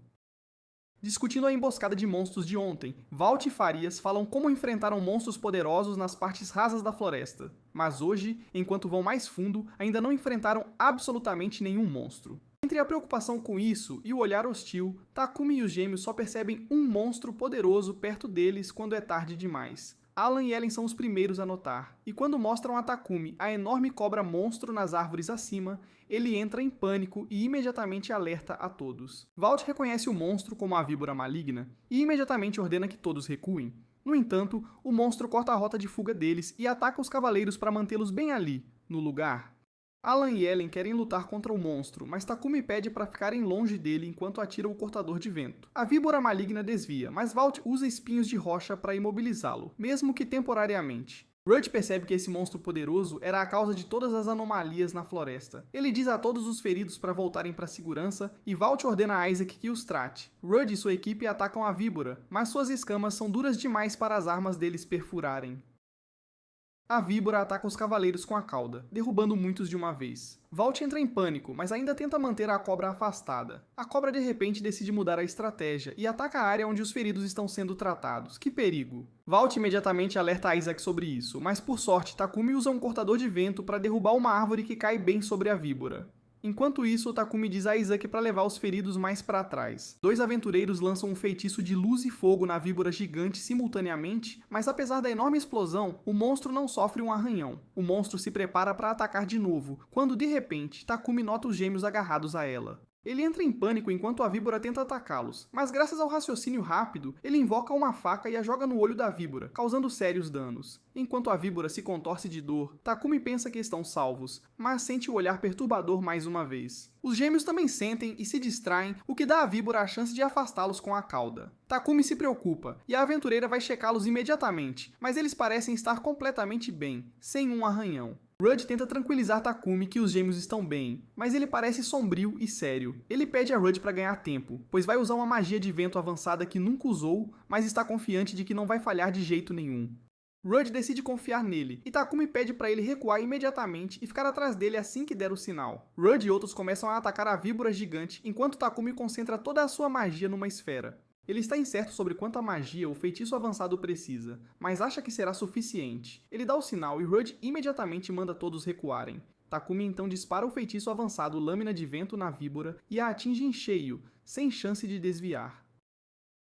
Discutindo a emboscada de monstros de ontem, Valt e Farias falam como enfrentaram monstros poderosos nas partes rasas da floresta, mas hoje, enquanto vão mais fundo, ainda não enfrentaram absolutamente nenhum monstro. Entre a preocupação com isso e o olhar hostil, Takumi e os gêmeos só percebem um monstro poderoso perto deles quando é tarde demais. Alan e Ellen são os primeiros a notar, e quando mostram a Takumi a enorme cobra monstro nas árvores acima, ele entra em pânico e imediatamente alerta a todos. Valt reconhece o monstro como a víbora maligna e imediatamente ordena que todos recuem. No entanto, o monstro corta a rota de fuga deles e ataca os cavaleiros para mantê-los bem ali, no lugar. Alan e Ellen querem lutar contra o monstro, mas Takumi pede para ficarem longe dele enquanto atira o cortador de vento. A víbora maligna desvia, mas Valt usa espinhos de rocha para imobilizá-lo, mesmo que temporariamente. Rudd percebe que esse monstro poderoso era a causa de todas as anomalias na floresta. Ele diz a todos os feridos para voltarem para a segurança e Valt ordena a Isaac que os trate. Rudd e sua equipe atacam a víbora, mas suas escamas são duras demais para as armas deles perfurarem. A víbora ataca os cavaleiros com a cauda, derrubando muitos de uma vez. Valt entra em pânico, mas ainda tenta manter a cobra afastada. A cobra de repente decide mudar a estratégia e ataca a área onde os feridos estão sendo tratados. Que perigo! Valt imediatamente alerta Isaac sobre isso, mas por sorte Takumi usa um cortador de vento para derrubar uma árvore que cai bem sobre a víbora. Enquanto isso, Takumi diz a Isaac para levar os feridos mais para trás. Dois aventureiros lançam um feitiço de luz e fogo na víbora gigante simultaneamente, mas apesar da enorme explosão, o monstro não sofre um arranhão. O monstro se prepara para atacar de novo, quando de repente, Takumi nota os gêmeos agarrados a ela. Ele entra em pânico enquanto a víbora tenta atacá-los, mas graças ao raciocínio rápido, ele invoca uma faca e a joga no olho da víbora, causando sérios danos. Enquanto a víbora se contorce de dor, Takumi pensa que estão salvos, mas sente o olhar perturbador mais uma vez. Os gêmeos também sentem e se distraem, o que dá à víbora a chance de afastá-los com a cauda. Takumi se preocupa, e a aventureira vai checá-los imediatamente, mas eles parecem estar completamente bem, sem um arranhão. Rudd tenta tranquilizar Takumi que os gêmeos estão bem, mas ele parece sombrio e sério. Ele pede a Rudd para ganhar tempo, pois vai usar uma magia de vento avançada que nunca usou, mas está confiante de que não vai falhar de jeito nenhum. Rudd decide confiar nele, e Takumi pede para ele recuar imediatamente e ficar atrás dele assim que der o sinal. Rudd e outros começam a atacar a víbora gigante, enquanto Takumi concentra toda a sua magia numa esfera. Ele está incerto sobre quanta magia o feitiço avançado precisa, mas acha que será suficiente. Ele dá o sinal e Rudd imediatamente manda todos recuarem. Takumi então dispara o feitiço avançado Lâmina de Vento na víbora e a atinge em cheio, sem chance de desviar.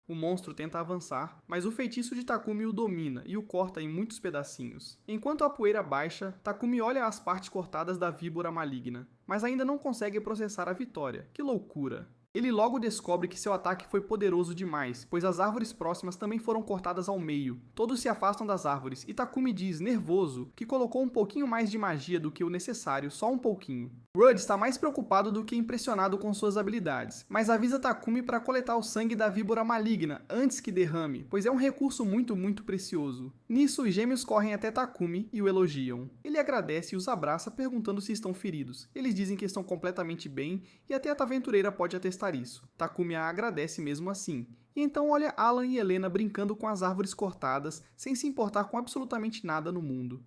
O monstro tenta avançar, mas o feitiço de Takumi o domina e o corta em muitos pedacinhos. Enquanto a poeira baixa, Takumi olha as partes cortadas da víbora maligna, mas ainda não consegue processar a vitória. Que loucura! Ele logo descobre que seu ataque foi poderoso demais, pois as árvores próximas também foram cortadas ao meio. Todos se afastam das árvores e Takumi diz, nervoso, que colocou um pouquinho mais de magia do que o necessário, só um pouquinho. Rudd está mais preocupado do que impressionado com suas habilidades, mas avisa Takumi para coletar o sangue da víbora maligna antes que derrame, pois é um recurso muito precioso. Nisso, os gêmeos correm até Takumi e o elogiam. Ele agradece e os abraça perguntando se estão feridos. Eles dizem que estão completamente bem e até a aventureira pode atestar isso. Takumi a agradece mesmo assim. E então olha Alan e Helena brincando com as árvores cortadas, sem se importar com absolutamente nada no mundo.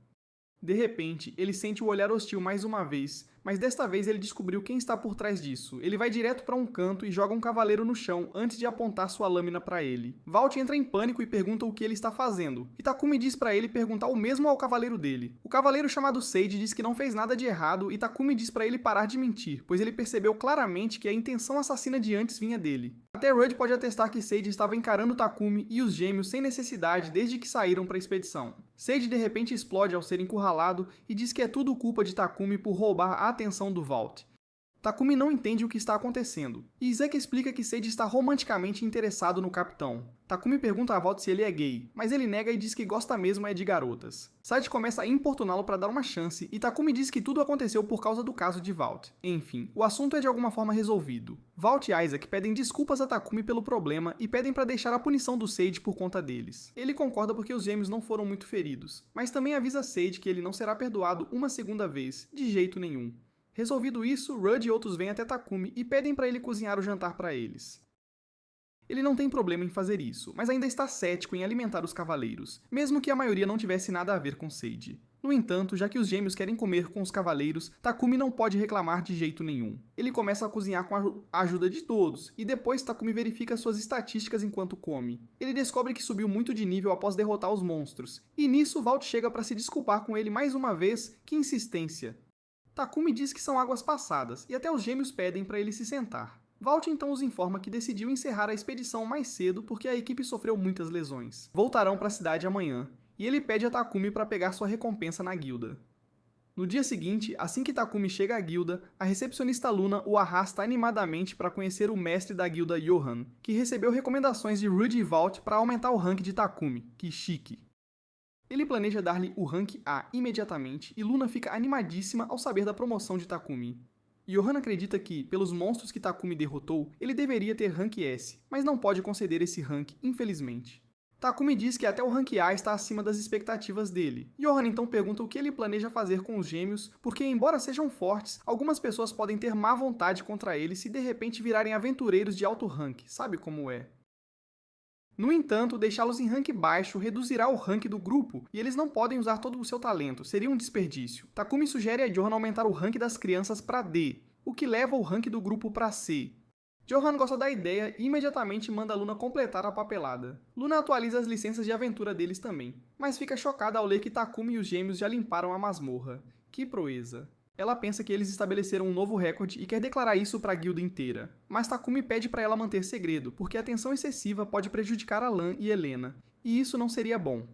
De repente, ele sente o olhar hostil mais uma vez, mas desta vez ele descobriu quem está por trás disso. Ele vai direto para um canto e joga um cavaleiro no chão antes de apontar sua lâmina para ele. Valt entra em pânico e pergunta o que ele está fazendo, e Takumi diz para ele perguntar o mesmo ao cavaleiro dele. O cavaleiro chamado Sage diz que não fez nada de errado e Takumi diz para ele parar de mentir, pois ele percebeu claramente que a intenção assassina de antes vinha dele. Até Rudd pode atestar que Sage estava encarando Takumi e os gêmeos sem necessidade desde que saíram para a expedição. Sage de repente explode ao ser encurralado e diz que é tudo culpa de Takumi por roubar a atenção do Valt. Takumi não entende o que está acontecendo, e Izeki explica que Sage está romanticamente interessado no capitão. Takumi pergunta a Valt se ele é gay, mas ele nega e diz que gosta mesmo é de garotas. Sage começa a importuná-lo para dar uma chance, e Takumi diz que tudo aconteceu por causa do caso de Valt. Enfim, o assunto é de alguma forma resolvido. Valt e Isaac pedem desculpas a Takumi pelo problema e pedem para deixar a punição do Sage por conta deles. Ele concorda porque os gêmeos não foram muito feridos, mas também avisa Sage que ele não será perdoado uma segunda vez, de jeito nenhum. Resolvido isso, Rudd e outros vêm até Takumi e pedem para ele cozinhar o jantar para eles. Ele não tem problema em fazer isso, mas ainda está cético em alimentar os cavaleiros, mesmo que a maioria não tivesse nada a ver com Sage. No entanto, já que os gêmeos querem comer com os cavaleiros, Takumi não pode reclamar de jeito nenhum. Ele começa a cozinhar com a ajuda de todos, e depois Takumi verifica suas estatísticas enquanto come. Ele descobre que subiu muito de nível após derrotar os monstros, e nisso Valt chega para se desculpar com ele mais uma vez. Que insistência! Takumi diz que são águas passadas, e até os gêmeos pedem para ele se sentar. Valt então os informa que decidiu encerrar a expedição mais cedo porque a equipe sofreu muitas lesões. Voltarão para a cidade amanhã, e ele pede a Takumi para pegar sua recompensa na guilda. No dia seguinte, assim que Takumi chega à guilda, a recepcionista Luna o arrasta animadamente para conhecer o mestre da guilda Johan, que recebeu recomendações de Rudd e Valt para aumentar o rank de Takumi. Que chique! Ele planeja dar-lhe o rank A imediatamente e Luna fica animadíssima ao saber da promoção de Takumi. Johan acredita que, pelos monstros que Takumi derrotou, ele deveria ter rank S, mas não pode conceder esse rank, infelizmente. Takumi diz que até o rank A está acima das expectativas dele. Johan então pergunta o que ele planeja fazer com os gêmeos, porque embora sejam fortes, algumas pessoas podem ter má vontade contra eles se de repente virarem aventureiros de alto rank, sabe como é? No entanto, deixá-los em rank baixo reduzirá o rank do grupo, e eles não podem usar todo o seu talento, seria um desperdício. Takumi sugere a Johan aumentar o rank das crianças para D, o que leva o rank do grupo para C. Johan gosta da ideia e imediatamente manda Luna completar a papelada. Luna atualiza as licenças de aventura deles também, mas fica chocada ao ler que Takumi e os gêmeos já limparam a masmorra. Que proeza! Ela pensa que eles estabeleceram um novo recorde e quer declarar isso para a guilda inteira. Mas Takumi pede para ela manter segredo, porque a tensão excessiva pode prejudicar Alan e Helena, e isso não seria bom.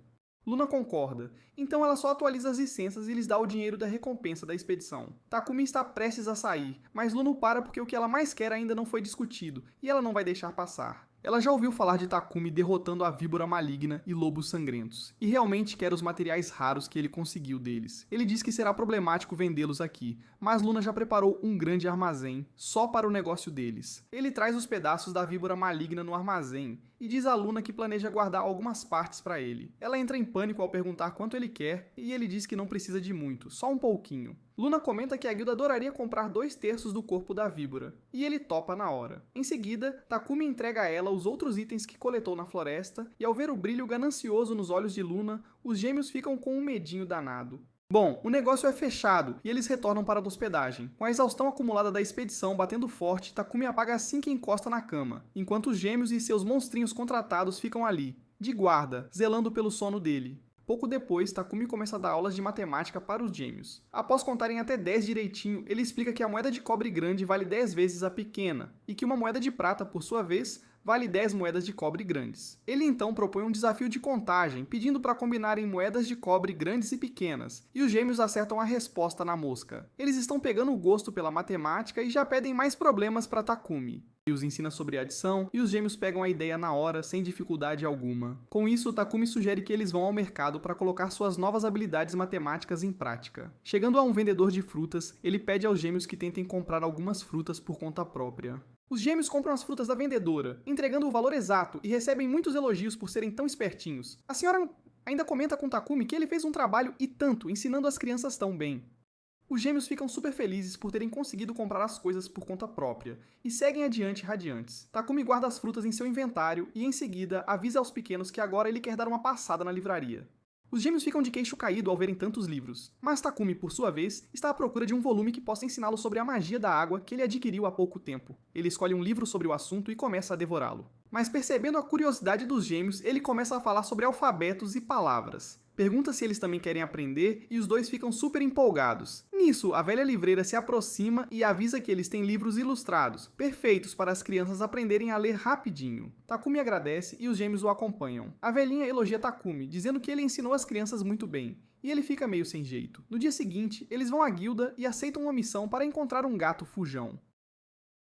Luna concorda, então ela só atualiza as licenças e lhes dá o dinheiro da recompensa da expedição. Takumi está prestes a sair, mas Luna o para porque o que ela mais quer ainda não foi discutido, e ela não vai deixar passar. Ela já ouviu falar de Takumi derrotando a víbora maligna e lobos sangrentos, e realmente quer os materiais raros que ele conseguiu deles. Ele diz que será problemático vendê-los aqui, mas Luna já preparou um grande armazém, só para o negócio deles. Ele traz os pedaços da víbora maligna no armazém, e diz a Luna que planeja guardar algumas partes para ele. Ela entra em pânico ao perguntar quanto ele quer, e ele diz que não precisa de muito, só um pouquinho. Luna comenta que a guilda adoraria comprar 2/3 do corpo da víbora, e ele topa na hora. Em seguida, Takumi entrega a ela os outros itens que coletou na floresta, e ao ver o brilho ganancioso nos olhos de Luna, os gêmeos ficam com um medinho danado. Bom, o negócio é fechado e eles retornam para a hospedagem. Com a exaustão acumulada da expedição batendo forte, Takumi apaga assim que encosta na cama, enquanto os gêmeos e seus monstrinhos contratados ficam ali, de guarda, zelando pelo sono dele. Pouco depois, Takumi começa a dar aulas de matemática para os gêmeos. Após contarem até 10 direitinho, ele explica que a moeda de cobre grande vale 10 vezes a pequena, e que uma moeda de prata, por sua vez, vale 10 moedas de cobre grandes. Ele então propõe um desafio de contagem, pedindo para combinarem moedas de cobre grandes e pequenas, e os gêmeos acertam a resposta na mosca. Eles estão pegando o gosto pela matemática e já pedem mais problemas para Takumi. Ele os ensina sobre adição, e os gêmeos pegam a ideia na hora, sem dificuldade alguma. Com isso, Takumi sugere que eles vão ao mercado para colocar suas novas habilidades matemáticas em prática. Chegando a um vendedor de frutas, ele pede aos gêmeos que tentem comprar algumas frutas por conta própria. Os gêmeos compram as frutas da vendedora, entregando o valor exato e recebem muitos elogios por serem tão espertinhos. A senhora ainda comenta com Takumi que ele fez um trabalho e tanto, ensinando as crianças tão bem. Os gêmeos ficam super felizes por terem conseguido comprar as coisas por conta própria, e seguem adiante radiantes. Takumi guarda as frutas em seu inventário e, em seguida, avisa aos pequenos que agora ele quer dar uma passada na livraria. Os gêmeos ficam de queixo caído ao verem tantos livros, mas Takumi, por sua vez, está à procura de um volume que possa ensiná-lo sobre a magia da água que ele adquiriu há pouco tempo. Ele escolhe um livro sobre o assunto e começa a devorá-lo. Mas percebendo a curiosidade dos gêmeos, ele começa a falar sobre alfabetos e palavras. Pergunta se eles também querem aprender e os dois ficam super empolgados. Nisso, a velha livreira se aproxima e avisa que eles têm livros ilustrados, perfeitos para as crianças aprenderem a ler rapidinho. Takumi agradece e os gêmeos o acompanham. A velhinha elogia Takumi, dizendo que ele ensinou as crianças muito bem. E ele fica meio sem jeito. No dia seguinte, eles vão à guilda e aceitam uma missão para encontrar um gato fujão.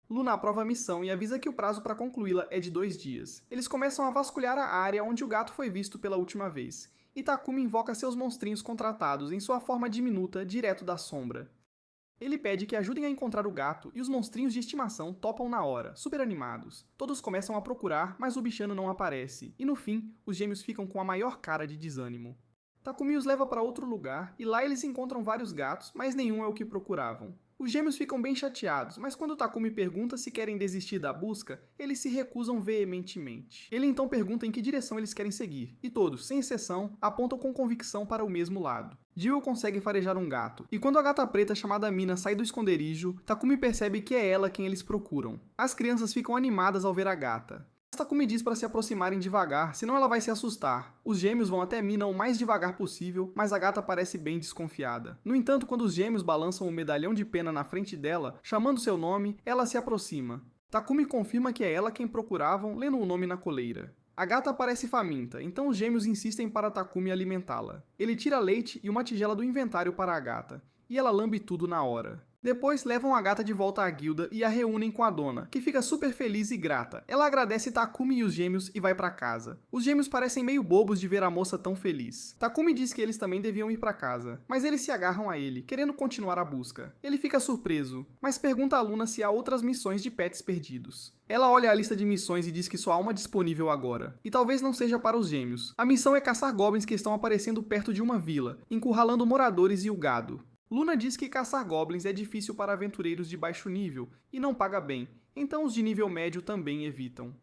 Luna aprova a missão e avisa que o prazo para concluí-la é de 2 dias. Eles começam a vasculhar a área onde o gato foi visto pela última vez. E Takumi invoca seus monstrinhos contratados em sua forma diminuta, direto da sombra. Ele pede que ajudem a encontrar o gato e os monstrinhos de estimação topam na hora, super animados. Todos começam a procurar, mas o bichano não aparece, e no fim, os gêmeos ficam com a maior cara de desânimo. Takumi os leva para outro lugar e lá eles encontram vários gatos, mas nenhum é o que procuravam. Os gêmeos ficam bem chateados, mas quando Takumi pergunta se querem desistir da busca, eles se recusam veementemente. Ele então pergunta em que direção eles querem seguir, e todos, sem exceção, apontam com convicção para o mesmo lado. Jewel consegue farejar um gato, e quando a gata preta chamada Mina sai do esconderijo, Takumi percebe que é ela quem eles procuram. As crianças ficam animadas ao ver a gata. Takumi diz para se aproximarem devagar, senão ela vai se assustar. Os gêmeos vão até Mina o mais devagar possível, mas a gata parece bem desconfiada. No entanto, quando os gêmeos balançam o medalhão de pena na frente dela, chamando seu nome, ela se aproxima. Takumi confirma que é ela quem procuravam, lendo o nome na coleira. A gata parece faminta, então os gêmeos insistem para Takumi alimentá-la. Ele tira leite e uma tigela do inventário para a gata, e ela lambe tudo na hora. Depois levam a gata de volta à guilda e a reúnem com a dona, que fica super feliz e grata. Ela agradece Takumi e os gêmeos e vai para casa. Os gêmeos parecem meio bobos de ver a moça tão feliz. Takumi diz que eles também deviam ir para casa, mas eles se agarram a ele, querendo continuar a busca. Ele fica surpreso, mas pergunta a Luna se há outras missões de pets perdidos. Ela olha a lista de missões e diz que só há uma disponível agora. E talvez não seja para os gêmeos. A missão é caçar goblins que estão aparecendo perto de uma vila, encurralando moradores e o gado. Luna diz que caçar goblins é difícil para aventureiros de baixo nível e não paga bem, então os de nível médio também evitam.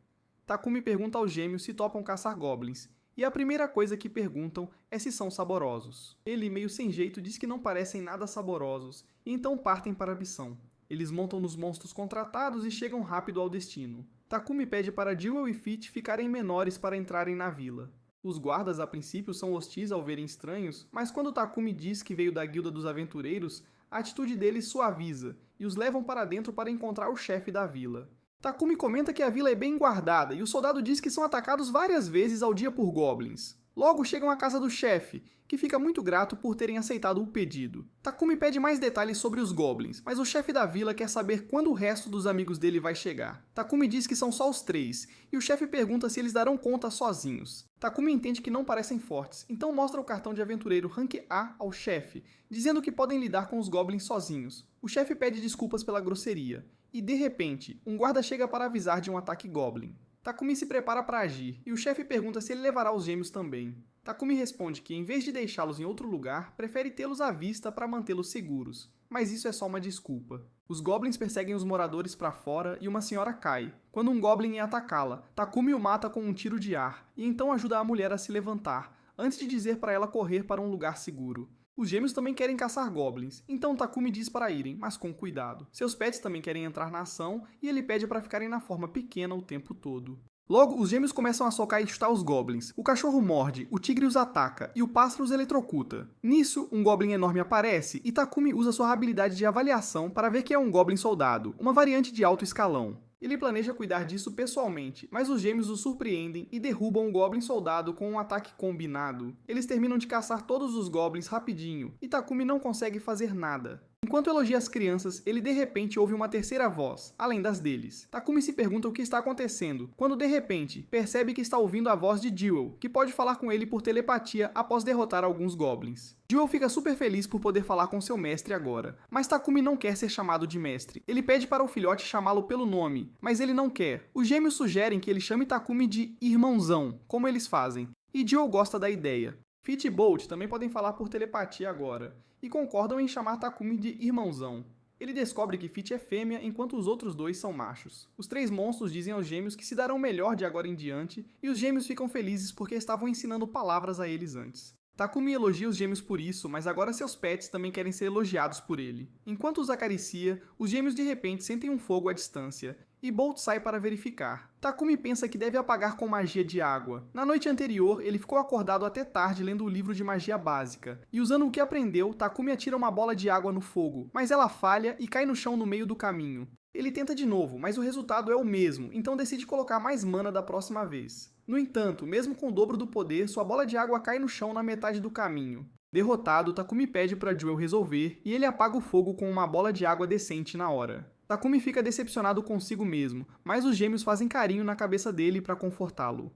Takumi pergunta aos gêmeos se topam caçar goblins, e a primeira coisa que perguntam é se são saborosos. Ele, meio sem jeito, diz que não parecem nada saborosos, e então partem para a missão. Eles montam nos monstros contratados e chegam rápido ao destino. Takumi pede para Jewel e Fit ficarem menores para entrarem na vila. Os guardas, a princípio, são hostis ao verem estranhos, mas quando Takumi diz que veio da Guilda dos Aventureiros, a atitude deles suaviza, e os levam para dentro para encontrar o chefe da vila. Takumi comenta que a vila é bem guardada, e o soldado diz que são atacados várias vezes ao dia por goblins. Logo chegam à casa do chefe, que fica muito grato por terem aceitado o pedido. Takumi pede mais detalhes sobre os goblins, mas o chefe da vila quer saber quando o resto dos amigos dele vai chegar. Takumi diz que são só os 3, e o chefe pergunta se eles darão conta sozinhos. Takumi entende que não parecem fortes, então mostra o cartão de aventureiro Rank A ao chefe, dizendo que podem lidar com os goblins sozinhos. O chefe pede desculpas pela grosseria, e de repente, um guarda chega para avisar de um ataque goblin. Takumi se prepara para agir, e o chefe pergunta se ele levará os gêmeos também. Takumi responde que, em vez de deixá-los em outro lugar, prefere tê-los à vista para mantê-los seguros. Mas isso é só uma desculpa. Os goblins perseguem os moradores para fora e uma senhora cai. Quando um goblin ia atacá-la, Takumi o mata com um tiro de ar, e então ajuda a mulher a se levantar, antes de dizer para ela correr para um lugar seguro. Os gêmeos também querem caçar goblins, então Takumi diz para irem, mas com cuidado. Seus pets também querem entrar na ação, e ele pede para ficarem na forma pequena o tempo todo. Logo, os gêmeos começam a socar e chutar os goblins. O cachorro morde, o tigre os ataca e o pássaro os eletrocuta. Nisso, um goblin enorme aparece e Takumi usa sua habilidade de avaliação para ver que é um goblin soldado, uma variante de alto escalão. Ele planeja cuidar disso pessoalmente, mas os gêmeos o surpreendem e derrubam o Goblin Soldado com um ataque combinado. Eles terminam de caçar todos os goblins rapidinho, e Takumi não consegue fazer nada. Enquanto elogia as crianças, ele de repente ouve uma terceira voz, além das deles. Takumi se pergunta o que está acontecendo, quando de repente percebe que está ouvindo a voz de Jewel, que pode falar com ele por telepatia após derrotar alguns goblins. Jewel fica super feliz por poder falar com seu mestre agora, mas Takumi não quer ser chamado de mestre. Ele pede para o filhote chamá-lo pelo nome, mas ele não quer. Os gêmeos sugerem que ele chame Takumi de irmãozão, como eles fazem, e Jewel gosta da ideia. Fit e Bolt também podem falar por telepatia agora, e concordam em chamar Takumi de irmãozão. Ele descobre que Fit é fêmea enquanto os outros dois são machos. Os 3 monstros dizem aos gêmeos que se darão melhor de agora em diante, e os gêmeos ficam felizes porque estavam ensinando palavras a eles antes. Takumi elogia os gêmeos por isso, mas agora seus pets também querem ser elogiados por ele. Enquanto os acaricia, os gêmeos de repente sentem um fogo à distância, e Bolt sai para verificar. Takumi pensa que deve apagar com magia de água. Na noite anterior, ele ficou acordado até tarde lendo o livro de magia básica, e usando o que aprendeu, Takumi atira uma bola de água no fogo, mas ela falha e cai no chão no meio do caminho. Ele tenta de novo, mas o resultado é o mesmo, então decide colocar mais mana da próxima vez. No entanto, mesmo com o dobro do poder, sua bola de água cai no chão na metade do caminho. Derrotado, Takumi pede para Joel resolver e ele apaga o fogo com uma bola de água decente na hora. Takumi fica decepcionado consigo mesmo, mas os gêmeos fazem carinho na cabeça dele para confortá-lo.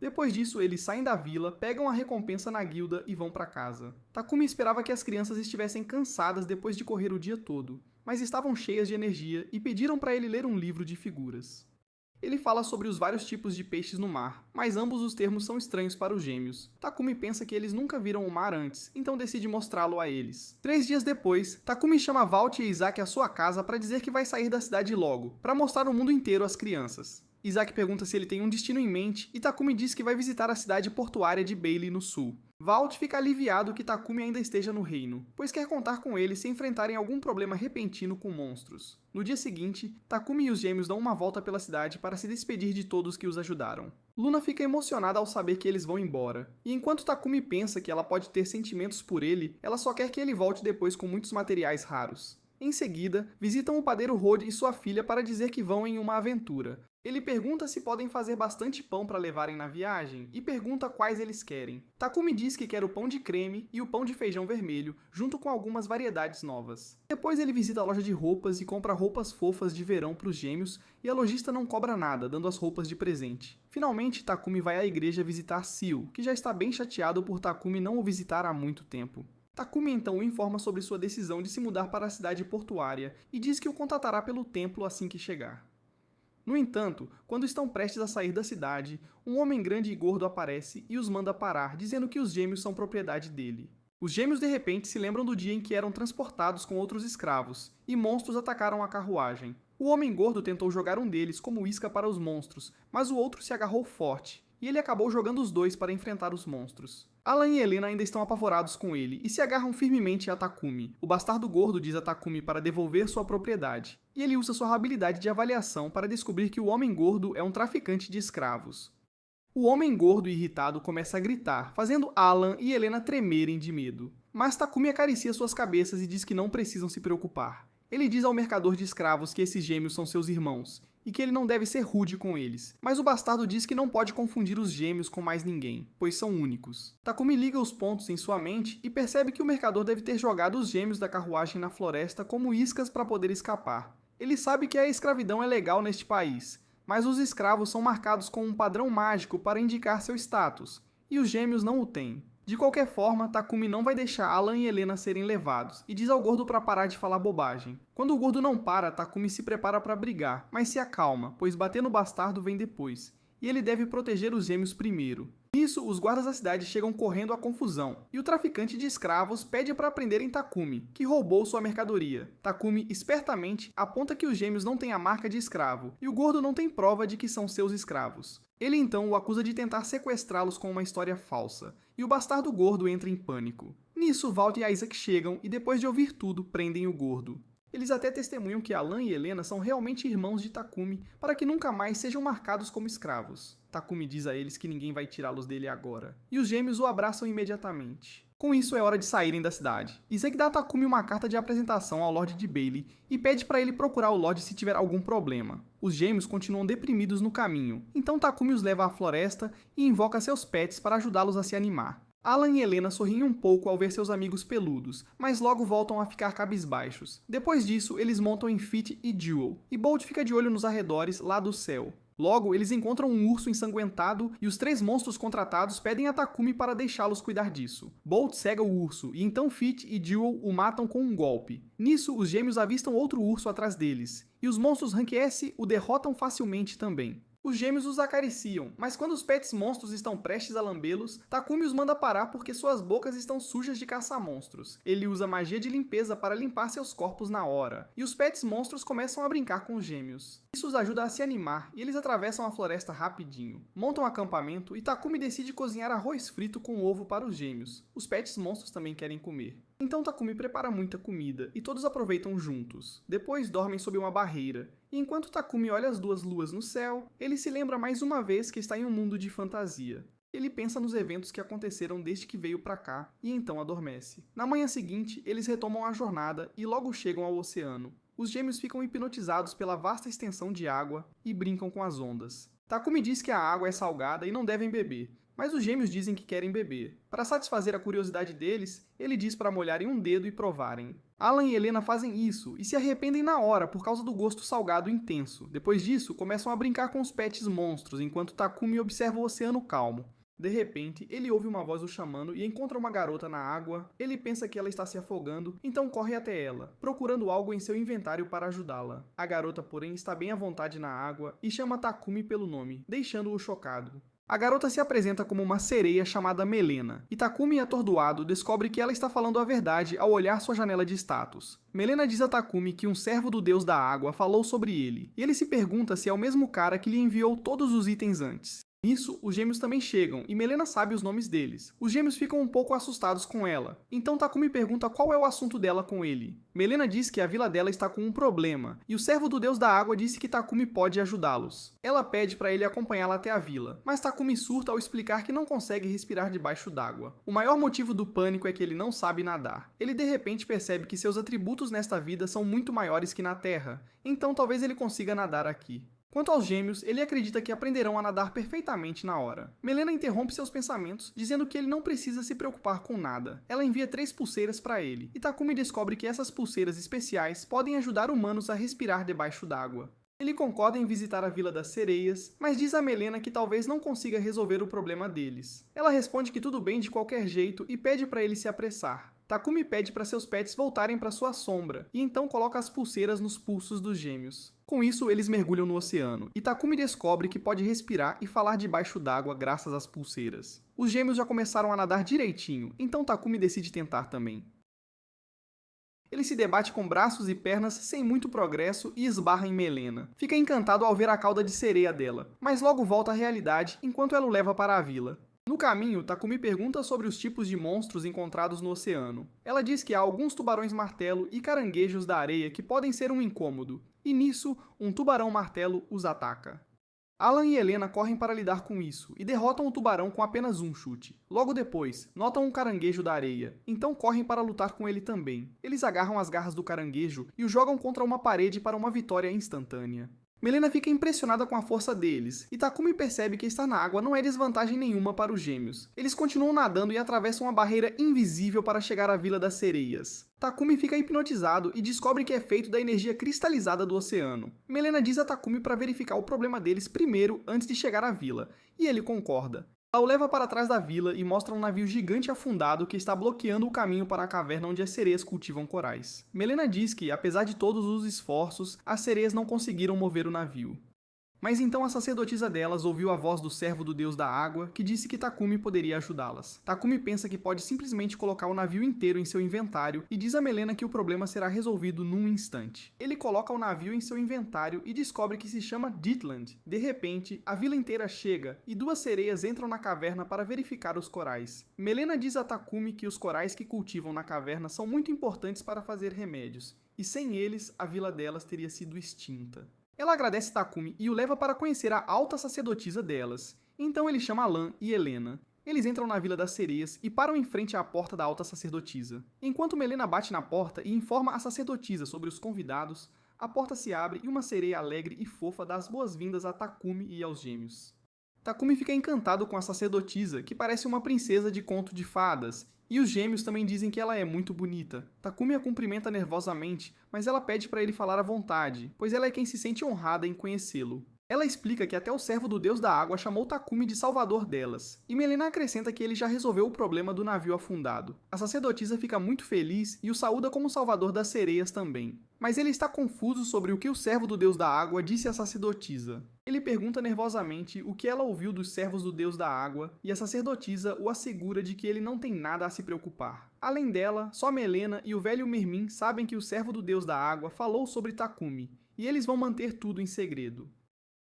Depois disso, eles saem da vila, pegam a recompensa na guilda e vão para casa. Takumi esperava que as crianças estivessem cansadas depois de correr o dia todo, mas estavam cheias de energia e pediram para ele ler um livro de figuras. Ele fala sobre os vários tipos de peixes no mar, mas ambos os termos são estranhos para os gêmeos. Takumi pensa que eles nunca viram o mar antes, então decide mostrá-lo a eles. 3 dias depois, Takumi chama Walt e Isaac à sua casa para dizer que vai sair da cidade logo, para mostrar o mundo inteiro às crianças. Isaac pergunta se ele tem um destino em mente e Takumi diz que vai visitar a cidade portuária de Bailey no sul. Walt fica aliviado que Takumi ainda esteja no reino, pois quer contar com ele se enfrentarem algum problema repentino com monstros. No dia seguinte, Takumi e os gêmeos dão uma volta pela cidade para se despedir de todos que os ajudaram. Luna fica emocionada ao saber que eles vão embora, e enquanto Takumi pensa que ela pode ter sentimentos por ele, ela só quer que ele volte depois com muitos materiais raros. Em seguida, visitam o padeiro Rod e sua filha para dizer que vão em uma aventura. Ele pergunta se podem fazer bastante pão para levarem na viagem e pergunta quais eles querem. Takumi diz que quer o pão de creme e o pão de feijão vermelho, junto com algumas variedades novas. Depois ele visita a loja de roupas e compra roupas fofas de verão para os gêmeos e a lojista não cobra nada, dando as roupas de presente. Finalmente, Takumi vai à igreja visitar Seal, que já está bem chateado por Takumi não o visitar há muito tempo. Takumi então o informa sobre sua decisão de se mudar para a cidade portuária e diz que o contatará pelo templo assim que chegar. No entanto, quando estão prestes a sair da cidade, um homem grande e gordo aparece e os manda parar, dizendo que os gêmeos são propriedade dele. Os gêmeos de repente se lembram do dia em que eram transportados com outros escravos, e monstros atacaram a carruagem. O homem gordo tentou jogar um deles como isca para os monstros, mas o outro se agarrou forte, e ele acabou jogando os dois para enfrentar os monstros. Alan e Helena ainda estão apavorados com ele e se agarram firmemente a Takumi. O bastardo gordo diz a Takumi para devolver sua propriedade, e ele usa sua habilidade de avaliação para descobrir que o homem gordo é um traficante de escravos. O homem gordo e irritado começa a gritar, fazendo Alan e Helena tremerem de medo. Mas Takumi acaricia suas cabeças e diz que não precisam se preocupar. Ele diz ao mercador de escravos que esses gêmeos são seus irmãos, e que ele não deve ser rude com eles. Mas o bastardo diz que não pode confundir os gêmeos com mais ninguém, pois são únicos. Takumi liga os pontos em sua mente e percebe que o mercador deve ter jogado os gêmeos da carruagem na floresta como iscas para poder escapar. Ele sabe que a escravidão é legal neste país, mas os escravos são marcados com um padrão mágico para indicar seu status, e os gêmeos não o têm. De qualquer forma, Takumi não vai deixar Alan e Helena serem levados, e diz ao gordo para parar de falar bobagem. Quando o gordo não para, Takumi se prepara para brigar, mas se acalma, pois bater no bastardo vem depois, e ele deve proteger os gêmeos primeiro. Nisso, os guardas da cidade chegam correndo à confusão, e o traficante de escravos pede para prenderem Takumi, que roubou sua mercadoria. Takumi, espertamente, aponta que os gêmeos não têm a marca de escravo, e o gordo não tem prova de que são seus escravos. Ele então o acusa de tentar sequestrá-los com uma história falsa, e o bastardo gordo entra em pânico. Nisso, Walt e Isaac chegam e depois de ouvir tudo, prendem o gordo. Eles até testemunham que Alan e Helena são realmente irmãos de Takumi, para que nunca mais sejam marcados como escravos. Takumi diz a eles que ninguém vai tirá-los dele agora, e os gêmeos o abraçam imediatamente. Com isso, é hora de saírem da cidade. Isaac dá a Takumi uma carta de apresentação ao Lorde de Bailey e pede para ele procurar o Lorde se tiver algum problema. Os gêmeos continuam deprimidos no caminho, então Takumi os leva à floresta e invoca seus pets para ajudá-los a se animar. Alan e Helena sorriem um pouco ao ver seus amigos peludos, mas logo voltam a ficar cabisbaixos. Depois disso, eles montam em Fit e Jewel, e Bolt fica de olho nos arredores lá do céu. Logo, eles encontram um urso ensanguentado e os 3 monstros contratados pedem a Takumi para deixá-los cuidar disso. Bolt cega o urso e então Fit e Jewel o matam com um golpe. Nisso, os gêmeos avistam outro urso atrás deles, e os monstros Rank S o derrotam facilmente também. Os gêmeos os acariciam, mas quando os pets monstros estão prestes a lambê-los, Takumi os manda parar porque suas bocas estão sujas de caça-monstros. Ele usa magia de limpeza para limpar seus corpos na hora, e os pets monstros começam a brincar com os gêmeos. Isso os ajuda a se animar e eles atravessam a floresta rapidinho. Montam um acampamento e Takumi decide cozinhar arroz frito com ovo para os gêmeos. Os pets monstros também querem comer. Então Takumi prepara muita comida e todos aproveitam juntos. Depois dormem sob uma barreira. E enquanto Takumi olha as duas luas no céu, ele se lembra mais uma vez que está em um mundo de fantasia. Ele pensa nos eventos que aconteceram desde que veio pra cá e então adormece. Na manhã seguinte, eles retomam a jornada e logo chegam ao oceano. Os gêmeos ficam hipnotizados pela vasta extensão de água e brincam com as ondas. Takumi diz que a água é salgada e não devem beber, mas os gêmeos dizem que querem beber. Para satisfazer a curiosidade deles, ele diz para molharem um dedo e provarem. Alan e Helena fazem isso e se arrependem na hora por causa do gosto salgado intenso. Depois disso, começam a brincar com os pets monstros enquanto Takumi observa o oceano calmo. De repente, ele ouve uma voz o chamando e encontra uma garota na água. Ele pensa que ela está se afogando, então corre até ela, procurando algo em seu inventário para ajudá-la. A garota, porém, está bem à vontade na água e chama Takumi pelo nome, deixando-o chocado. A garota se apresenta como uma sereia chamada Melena, e Takumi, atordoado, descobre que ela está falando a verdade ao olhar sua janela de status. Melena diz a Takumi que um servo do deus da água falou sobre ele, e ele se pergunta se é o mesmo cara que lhe enviou todos os itens antes. Nisso, os gêmeos também chegam, e Melena sabe os nomes deles. Os gêmeos ficam um pouco assustados com ela, então Takumi pergunta qual é o assunto dela com ele. Melena diz que a vila dela está com um problema, e o servo do deus da água disse que Takumi pode ajudá-los. Ela pede para ele acompanhá-la até a vila, mas Takumi surta ao explicar que não consegue respirar debaixo d'água. O maior motivo do pânico é que ele não sabe nadar. Ele de repente percebe que seus atributos nesta vida são muito maiores que na Terra, então talvez ele consiga nadar aqui. Quanto aos gêmeos, ele acredita que aprenderão a nadar perfeitamente na hora. Melena interrompe seus pensamentos, dizendo que ele não precisa se preocupar com nada. Ela envia 3 pulseiras para ele, e Takumi descobre que essas pulseiras especiais podem ajudar humanos a respirar debaixo d'água. Ele concorda em visitar a Vila das Sereias, mas diz a Melena que talvez não consiga resolver o problema deles. Ela responde que tudo bem de qualquer jeito e pede para ele se apressar. Takumi pede para seus pets voltarem para sua sombra, e então coloca as pulseiras nos pulsos dos gêmeos. Com isso, eles mergulham no oceano, e Takumi descobre que pode respirar e falar debaixo d'água graças às pulseiras. Os gêmeos já começaram a nadar direitinho, então Takumi decide tentar também. Ele se debate com braços e pernas sem muito progresso e esbarra em Melena. Fica encantado ao ver a cauda de sereia dela, mas logo volta à realidade enquanto ela o leva para a vila. No caminho, Takumi pergunta sobre os tipos de monstros encontrados no oceano. Ela diz que há alguns tubarões-martelo e caranguejos da areia que podem ser um incômodo, e nisso, um tubarão-martelo os ataca. Alan e Helena correm para lidar com isso, e derrotam o tubarão com apenas um chute. Logo depois, notam um caranguejo da areia, então correm para lutar com ele também. Eles agarram as garras do caranguejo e o jogam contra uma parede para uma vitória instantânea. Melena fica impressionada com a força deles, e Takumi percebe que estar na água não é desvantagem nenhuma para os gêmeos. Eles continuam nadando e atravessam uma barreira invisível para chegar à Vila das Sereias. Takumi fica hipnotizado e descobre que é feito da energia cristalizada do oceano. Melena diz a Takumi para verificar o problema deles primeiro antes de chegar à vila, e ele concorda. Ela o leva para trás da vila e mostra um navio gigante afundado que está bloqueando o caminho para a caverna onde as sereias cultivam corais. Melena diz que, apesar de todos os esforços, as sereias não conseguiram mover o navio. Mas então a sacerdotisa delas ouviu a voz do servo do deus da água, que disse que Takumi poderia ajudá-las. Takumi pensa que pode simplesmente colocar o navio inteiro em seu inventário e diz a Melena que o problema será resolvido num instante. Ele coloca o navio em seu inventário e descobre que se chama Ditland. De repente, a vila inteira chega e 2 sereias entram na caverna para verificar os corais. Melena diz a Takumi que os corais que cultivam na caverna são muito importantes para fazer remédios, e sem eles, a vila delas teria sido extinta. Ela agradece Takumi e o leva para conhecer a alta sacerdotisa delas. Então ele chama Alan e Helena. Eles entram na Vila das Sereias e param em frente à porta da alta sacerdotisa. Enquanto Melena bate na porta e informa a sacerdotisa sobre os convidados, a porta se abre e uma sereia alegre e fofa dá as boas-vindas a Takumi e aos gêmeos. Takumi fica encantado com a sacerdotisa, que parece uma princesa de conto de fadas, e os gêmeos também dizem que ela é muito bonita. Takumi a cumprimenta nervosamente, mas ela pede para ele falar à vontade, pois ela é quem se sente honrada em conhecê-lo. Ela explica que até o servo do deus da água chamou Takumi de salvador delas, e Melena acrescenta que ele já resolveu o problema do navio afundado. A sacerdotisa fica muito feliz e o saúda como salvador das sereias também. Mas ele está confuso sobre o que o servo do deus da água disse à sacerdotisa. Ele pergunta nervosamente o que ela ouviu dos servos do deus da água, e a sacerdotisa o assegura de que ele não tem nada a se preocupar. Além dela, só Melena e o velho Mirmin sabem que o servo do deus da água falou sobre Takumi, e eles vão manter tudo em segredo.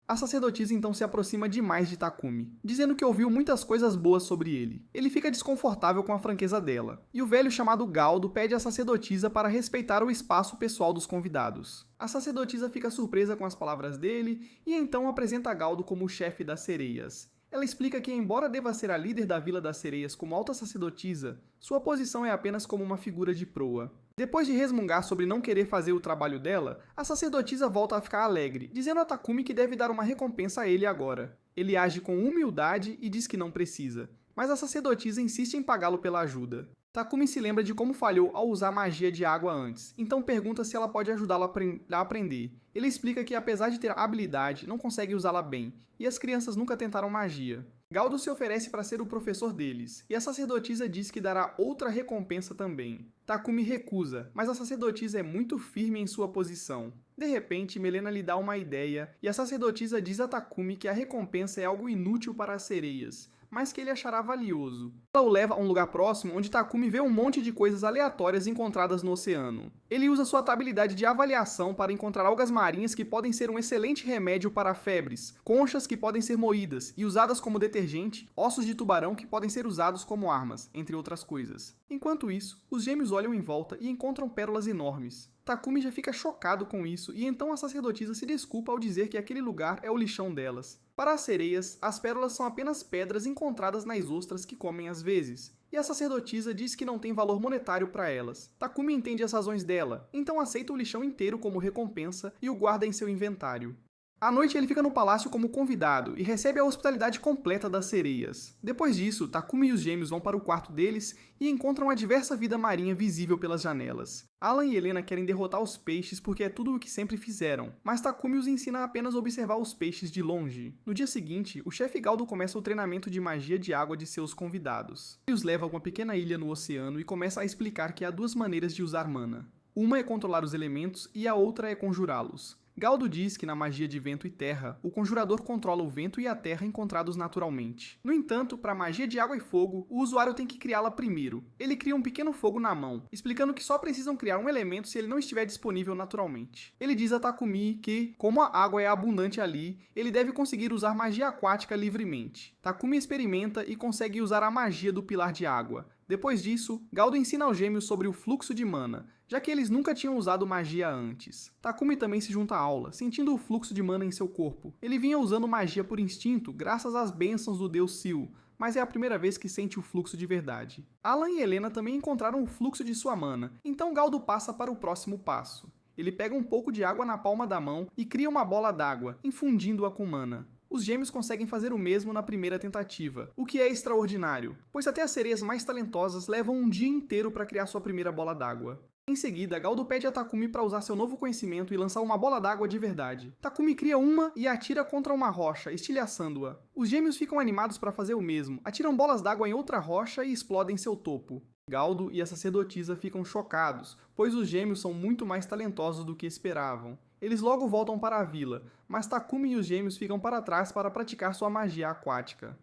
A sacerdotisa então se aproxima demais de Takumi, dizendo que ouviu muitas coisas boas sobre ele. Ele fica desconfortável com a franqueza dela, e o velho chamado Galdo pede à sacerdotisa para respeitar o espaço pessoal dos convidados. A sacerdotisa fica surpresa com as palavras dele e então apresenta Galdo como o chefe das sereias. Ela explica que, embora deva ser a líder da Vila das Sereias como alta sacerdotisa, sua posição é apenas como uma figura de proa. Depois de resmungar sobre não querer fazer o trabalho dela, a sacerdotisa volta a ficar alegre, dizendo a Takumi que deve dar uma recompensa a ele agora. Ele age com humildade e diz que não precisa, mas a sacerdotisa insiste em pagá-lo pela ajuda. Takumi se lembra de como falhou ao usar magia de água antes, então pergunta se ela pode ajudá-lo a aprender. Ele explica que, apesar de ter habilidade, não consegue usá-la bem, e as crianças nunca tentaram magia. Galdo se oferece para ser o professor deles, e a sacerdotisa diz que dará outra recompensa também. Takumi recusa, mas a sacerdotisa é muito firme em sua posição. De repente, Melena lhe dá uma ideia, e a sacerdotisa diz a Takumi que a recompensa é algo inútil para as sereias, mas que ele achará valioso. Ela o leva a um lugar próximo onde Takumi vê um monte de coisas aleatórias encontradas no oceano. Ele usa sua habilidade de avaliação para encontrar algas marinhas que podem ser um excelente remédio para febres, conchas que podem ser moídas e usadas como detergente, ossos de tubarão que podem ser usados como armas, entre outras coisas. Enquanto isso, os gêmeos olham em volta e encontram pérolas enormes. Takumi já fica chocado com isso e então a sacerdotisa se desculpa ao dizer que aquele lugar é o lixão delas. Para as sereias, as pérolas são apenas pedras encontradas nas ostras que comem às vezes, e a sacerdotisa diz que não tem valor monetário para elas. Takumi entende as razões dela, então aceita o lixão inteiro como recompensa e o guarda em seu inventário. À noite ele fica no palácio como convidado e recebe a hospitalidade completa das sereias. Depois disso, Takumi e os gêmeos vão para o quarto deles e encontram a diversa vida marinha visível pelas janelas. Alan e Helena querem derrotar os peixes porque é tudo o que sempre fizeram, mas Takumi os ensina a apenas observar os peixes de longe. No dia seguinte, o chefe Galdo começa o treinamento de magia de água de seus convidados. Ele os leva a uma pequena ilha no oceano e começa a explicar que há duas maneiras de usar mana. Uma é controlar os elementos e a outra é conjurá-los. Galdo diz que na magia de vento e terra, o conjurador controla o vento e a terra encontrados naturalmente. No entanto, para a magia de água e fogo, o usuário tem que criá-la primeiro. Ele cria um pequeno fogo na mão, explicando que só precisam criar um elemento se ele não estiver disponível naturalmente. Ele diz a Takumi que, como a água é abundante ali, ele deve conseguir usar magia aquática livremente. Takumi experimenta e consegue usar a magia do pilar de água. Depois disso, Galdo ensina aos gêmeos sobre o fluxo de mana, já que eles nunca tinham usado magia antes. Takumi também se junta à aula, sentindo o fluxo de mana em seu corpo. Ele vinha usando magia por instinto graças às bênçãos do deus Sil, mas é a primeira vez que sente o fluxo de verdade. Alan e Helena também encontraram o fluxo de sua mana, então Galdo passa para o próximo passo. Ele pega um pouco de água na palma da mão e cria uma bola d'água, infundindo-a com mana. Os gêmeos conseguem fazer o mesmo na primeira tentativa, o que é extraordinário, pois até as sereias mais talentosas levam um dia inteiro para criar sua primeira bola d'água. Em seguida, Galdo pede a Takumi para usar seu novo conhecimento e lançar uma bola d'água de verdade. Takumi cria uma e a atira contra uma rocha, estilhaçando-a. Os gêmeos ficam animados para fazer o mesmo, atiram bolas d'água em outra rocha e explodem seu topo. Galdo e a sacerdotisa ficam chocados, pois os gêmeos são muito mais talentosos do que esperavam. Eles logo voltam para a vila, mas Takumi e os gêmeos ficam para trás para praticar sua magia aquática.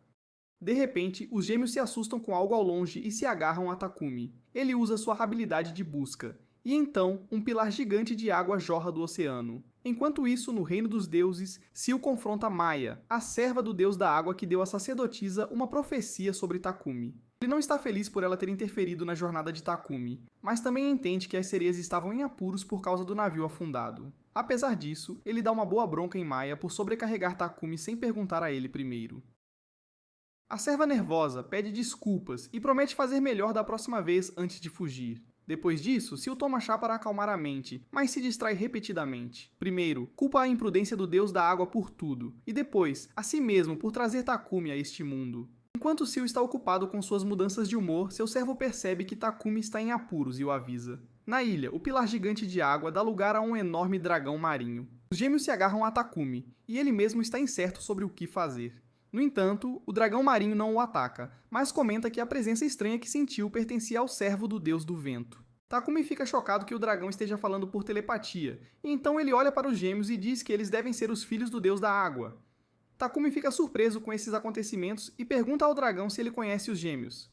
De repente, os gêmeos se assustam com algo ao longe e se agarram a Takumi. Ele usa sua habilidade de busca. E então, um pilar gigante de água jorra do oceano. Enquanto isso, no reino dos deuses, Sil confronta Maia, a serva do deus da água que deu à sacerdotisa uma profecia sobre Takumi. Ele não está feliz por ela ter interferido na jornada de Takumi, mas também entende que as sereias estavam em apuros por causa do navio afundado. Apesar disso, ele dá uma boa bronca em Maia por sobrecarregar Takumi sem perguntar a ele primeiro. A serva nervosa pede desculpas e promete fazer melhor da próxima vez antes de fugir. Depois disso, Sil toma chá para acalmar a mente, mas se distrai repetidamente. Primeiro, culpa a imprudência do deus da água por tudo, e depois, a si mesmo por trazer Takumi a este mundo. Enquanto Sil está ocupado com suas mudanças de humor, seu servo percebe que Takumi está em apuros e o avisa. Na ilha, o pilar gigante de água dá lugar a um enorme dragão marinho. Os gêmeos se agarram a Takumi, e ele mesmo está incerto sobre o que fazer. No entanto, o dragão marinho não o ataca, mas comenta que a presença estranha que sentiu pertencia ao servo do deus do vento. Takumi fica chocado que o dragão esteja falando por telepatia, e então ele olha para os gêmeos e diz que eles devem ser os filhos do deus da água. Takumi fica surpreso com esses acontecimentos e pergunta ao dragão se ele conhece os gêmeos.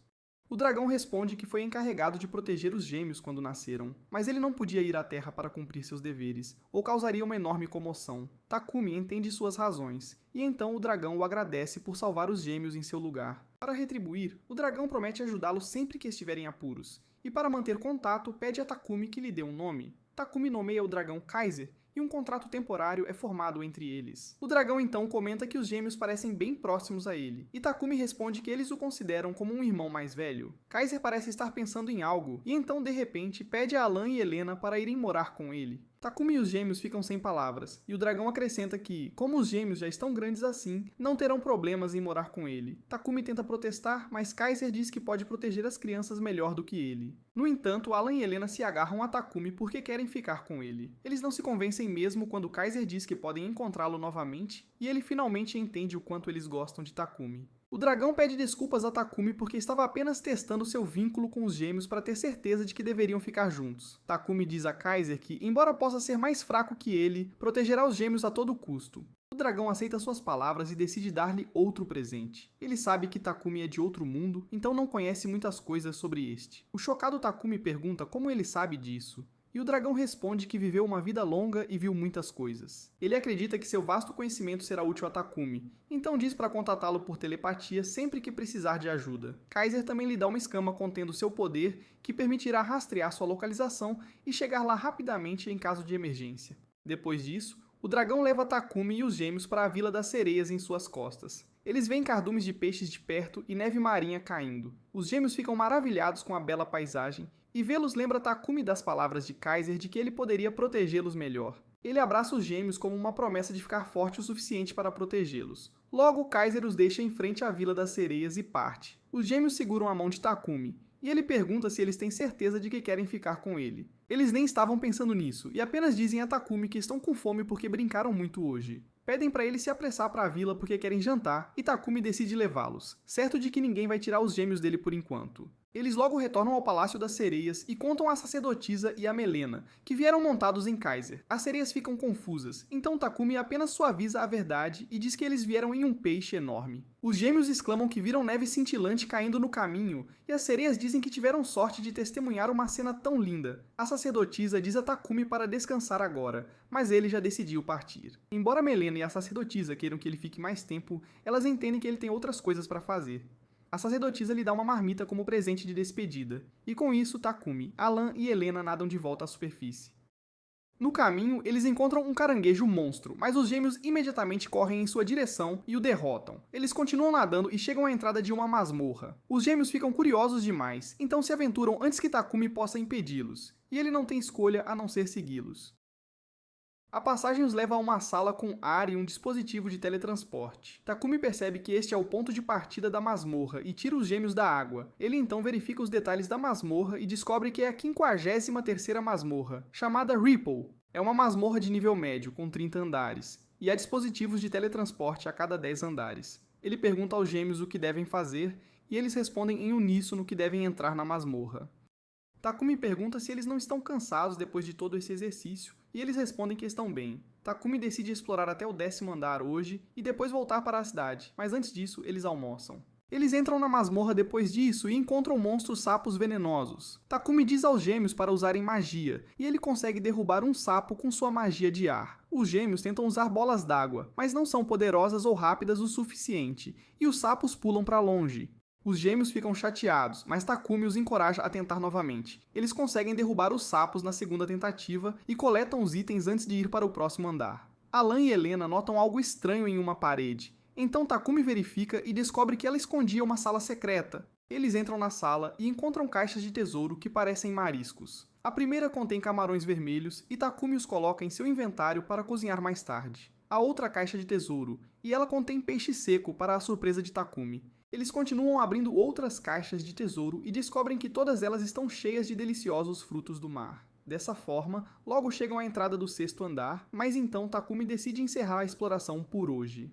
O dragão responde que foi encarregado de proteger os gêmeos quando nasceram, mas ele não podia ir à Terra para cumprir seus deveres, ou causaria uma enorme comoção. Takumi entende suas razões, e então o dragão o agradece por salvar os gêmeos em seu lugar. Para retribuir, o dragão promete ajudá-los sempre que estiverem em apuros, e para manter contato pede a Takumi que lhe dê um nome. Takumi nomeia o dragão Kaiser, e um contrato temporário é formado entre eles. O dragão então comenta que os gêmeos parecem bem próximos a ele, e Takumi responde que eles o consideram como um irmão mais velho. Kaiser parece estar pensando em algo, e então de repente pede a Alan e Helena para irem morar com ele. Takumi e os gêmeos ficam sem palavras, e o dragão acrescenta que, como os gêmeos já estão grandes assim, não terão problemas em morar com ele. Takumi tenta protestar, mas Kaiser diz que pode proteger as crianças melhor do que ele. No entanto, Alan e Helena se agarram a Takumi porque querem ficar com ele. Eles não se convencem mesmo quando Kaiser diz que podem encontrá-lo novamente, e ele finalmente entende o quanto eles gostam de Takumi. O dragão pede desculpas a Takumi porque estava apenas testando seu vínculo com os gêmeos para ter certeza de que deveriam ficar juntos. Takumi diz a Kaiser que, embora possa ser mais fraco que ele, protegerá os gêmeos a todo custo. O dragão aceita suas palavras e decide dar-lhe outro presente. Ele sabe que Takumi é de outro mundo, então não conhece muitas coisas sobre este. O chocado Takumi pergunta como ele sabe disso. E o dragão responde que viveu uma vida longa e viu muitas coisas. Ele acredita que seu vasto conhecimento será útil a Takumi, então diz para contatá-lo por telepatia sempre que precisar de ajuda. Kaiser também lhe dá uma escama contendo seu poder, que permitirá rastrear sua localização e chegar lá rapidamente em caso de emergência. Depois disso, o dragão leva Takumi e os gêmeos para a Vila das Sereias em suas costas. Eles veem cardumes de peixes de perto e neve marinha caindo. Os gêmeos ficam maravilhados com a bela paisagem, e vê-los lembra Takumi das palavras de Kaiser de que ele poderia protegê-los melhor. Ele abraça os gêmeos como uma promessa de ficar forte o suficiente para protegê-los. Logo, Kaiser os deixa em frente à Vila das Sereias e parte. Os gêmeos seguram a mão de Takumi, e ele pergunta se eles têm certeza de que querem ficar com ele. Eles nem estavam pensando nisso, e apenas dizem a Takumi que estão com fome porque brincaram muito hoje. Pedem para ele se apressar para a vila porque querem jantar, e Takumi decide levá-los, certo de que ninguém vai tirar os gêmeos dele por enquanto. Eles logo retornam ao Palácio das Sereias e contam à sacerdotisa e a Melena, que vieram montados em Kaiser. As sereias ficam confusas, então Takumi apenas suaviza a verdade e diz que eles vieram em um peixe enorme. Os gêmeos exclamam que viram neve cintilante caindo no caminho, e as sereias dizem que tiveram sorte de testemunhar uma cena tão linda. A sacerdotisa diz a Takumi para descansar agora, mas ele já decidiu partir. Embora Melena e a sacerdotisa queiram que ele fique mais tempo, elas entendem que ele tem outras coisas para fazer. A sacerdotisa lhe dá uma marmita como presente de despedida, e com isso Takumi, Alan e Helena nadam de volta à superfície. No caminho, eles encontram um caranguejo monstro, mas os gêmeos imediatamente correm em sua direção e o derrotam. Eles continuam nadando e chegam à entrada de uma masmorra. Os gêmeos ficam curiosos demais, então se aventuram antes que Takumi possa impedi-los, e ele não tem escolha a não ser segui-los. A passagem os leva a uma sala com ar e um dispositivo de teletransporte. Takumi percebe que este é o ponto de partida da masmorra e tira os gêmeos da água. Ele então verifica os detalhes da masmorra e descobre que é a 53ª masmorra, chamada Ripple. É uma masmorra de nível médio, com 30 andares, e há dispositivos de teletransporte a cada 10 andares. Ele pergunta aos gêmeos o que devem fazer, e eles respondem em uníssono que devem entrar na masmorra. Takumi pergunta se eles não estão cansados depois de todo esse exercício, e eles respondem que estão bem. Takumi decide explorar até o 10º andar hoje e depois voltar para a cidade, mas antes disso eles almoçam. Eles entram na masmorra depois disso e encontram monstros sapos venenosos. Takumi diz aos gêmeos para usarem magia, e ele consegue derrubar um sapo com sua magia de ar. Os gêmeos tentam usar bolas d'água, mas não são poderosas ou rápidas o suficiente, e os sapos pulam para longe. Os gêmeos ficam chateados, mas Takumi os encoraja a tentar novamente. Eles conseguem derrubar os sapos na segunda tentativa e coletam os itens antes de ir para o próximo andar. Alan e Helena notam algo estranho em uma parede. Então Takumi verifica e descobre que ela escondia uma sala secreta. Eles entram na sala e encontram caixas de tesouro que parecem mariscos. A primeira contém camarões vermelhos e Takumi os coloca em seu inventário para cozinhar mais tarde. A outra caixa de tesouro, e ela contém peixe seco para a surpresa de Takumi. Eles continuam abrindo outras caixas de tesouro e descobrem que todas elas estão cheias de deliciosos frutos do mar. Dessa forma, logo chegam à entrada do 6º andar, mas então Takumi decide encerrar a exploração por hoje.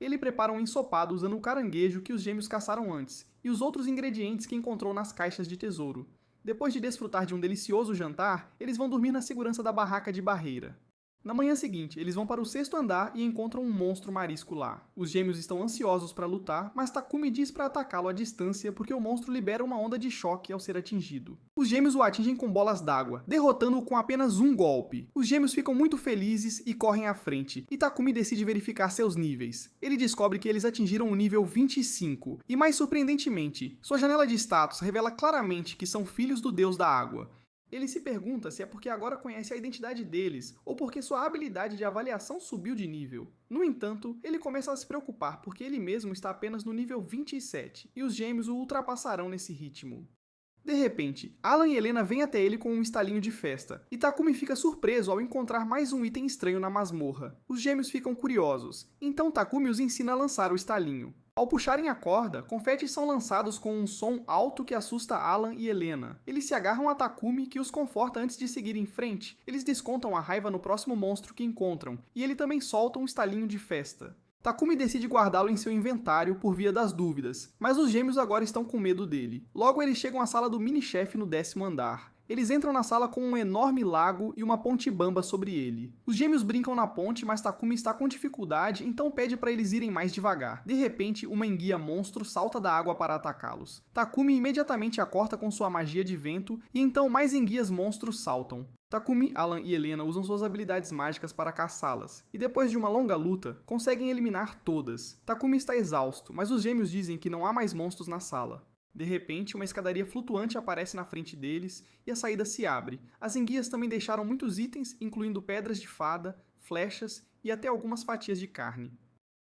Ele prepara um ensopado usando o caranguejo que os gêmeos caçaram antes, e os outros ingredientes que encontrou nas caixas de tesouro. Depois de desfrutar de um delicioso jantar, eles vão dormir na segurança da barraca de barreira. Na manhã seguinte, eles vão para o 6º andar e encontram um monstro marisco lá. Os gêmeos estão ansiosos para lutar, mas Takumi diz para atacá-lo à distância porque o monstro libera uma onda de choque ao ser atingido. Os gêmeos o atingem com bolas d'água, derrotando-o com apenas um golpe. Os gêmeos ficam muito felizes e correm à frente, e Takumi decide verificar seus níveis. Ele descobre que eles atingiram o nível 25, e mais surpreendentemente, sua janela de status revela claramente que são filhos do deus da água. Ele se pergunta se é porque agora conhece a identidade deles, ou porque sua habilidade de avaliação subiu de nível. No entanto, ele começa a se preocupar porque ele mesmo está apenas no nível 27, e os gêmeos o ultrapassarão nesse ritmo. De repente, Alan e Helena vêm até ele com um estalinho de festa, e Takumi fica surpreso ao encontrar mais um item estranho na masmorra. Os gêmeos ficam curiosos, então Takumi os ensina a lançar o estalinho. Ao puxarem a corda, confetes são lançados com um som alto que assusta Alan e Helena. Eles se agarram a Takumi, que os conforta antes de seguir em frente. Eles descontam a raiva no próximo monstro que encontram, e ele também solta um estalinho de festa. Takumi decide guardá-lo em seu inventário por via das dúvidas, mas os gêmeos agora estão com medo dele. Logo eles chegam à sala do mini-chefe no 10º andar. Eles entram na sala com um enorme lago e uma ponte bamba sobre ele. Os gêmeos brincam na ponte, mas Takumi está com dificuldade, então pede para eles irem mais devagar. De repente, uma enguia monstro salta da água para atacá-los. Takumi imediatamente a corta com sua magia de vento, e então mais enguias monstros saltam. Takumi, Alan e Helena usam suas habilidades mágicas para caçá-las, e depois de uma longa luta, conseguem eliminar todas. Takumi está exausto, mas os gêmeos dizem que não há mais monstros na sala. De repente, uma escadaria flutuante aparece na frente deles e a saída se abre. As enguias também deixaram muitos itens, incluindo pedras de fada, flechas e até algumas fatias de carne.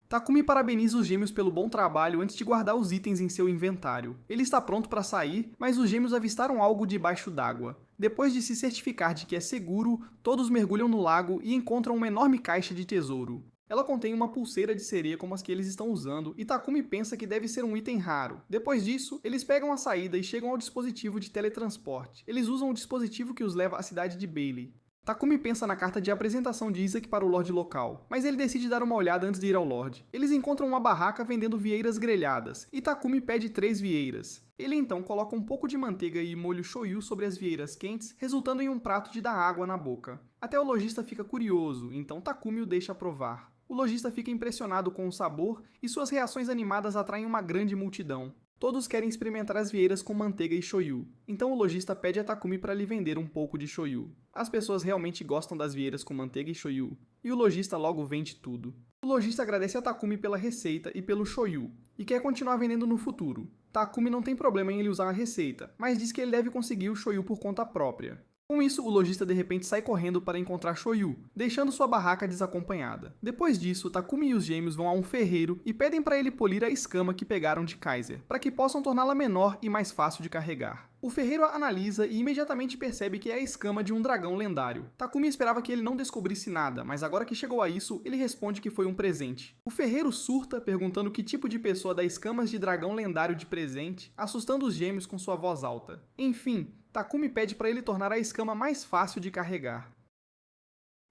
Takumi parabeniza os gêmeos pelo bom trabalho antes de guardar os itens em seu inventário. Ele está pronto para sair, mas os gêmeos avistaram algo debaixo d'água. Depois de se certificar de que é seguro, todos mergulham no lago e encontram uma enorme caixa de tesouro. Ela contém uma pulseira de sereia como as que eles estão usando, e Takumi pensa que deve ser um item raro. Depois disso, eles pegam a saída e chegam ao dispositivo de teletransporte. Eles usam o dispositivo que os leva à cidade de Bailey. Takumi pensa na carta de apresentação de Isaac para o Lorde local, mas ele decide dar uma olhada antes de ir ao Lorde. Eles encontram uma barraca vendendo vieiras grelhadas, e Takumi pede 3 vieiras. Ele então coloca um pouco de manteiga e molho shoyu sobre as vieiras quentes, resultando em um prato de dar água na boca. Até o lojista fica curioso, então Takumi o deixa provar. O lojista fica impressionado com o sabor e suas reações animadas atraem uma grande multidão. Todos querem experimentar as vieiras com manteiga e shoyu, então o lojista pede a Takumi para lhe vender um pouco de shoyu. As pessoas realmente gostam das vieiras com manteiga e shoyu, e o lojista logo vende tudo. O lojista agradece a Takumi pela receita e pelo shoyu, e quer continuar vendendo no futuro. Takumi não tem problema em ele usar a receita, mas diz que ele deve conseguir o shoyu por conta própria. Com isso, o lojista de repente sai correndo para encontrar Shoyu, deixando sua barraca desacompanhada. Depois disso, Takumi e os gêmeos vão a um ferreiro e pedem para ele polir a escama que pegaram de Kaiser, para que possam torná-la menor e mais fácil de carregar. O ferreiro a analisa e imediatamente percebe que é a escama de um dragão lendário. Takumi esperava que ele não descobrisse nada, mas agora que chegou a isso, ele responde que foi um presente. O ferreiro surta, perguntando que tipo de pessoa dá escamas de dragão lendário de presente, assustando os gêmeos com sua voz alta. Enfim, Takumi pede para ele tornar a escama mais fácil de carregar.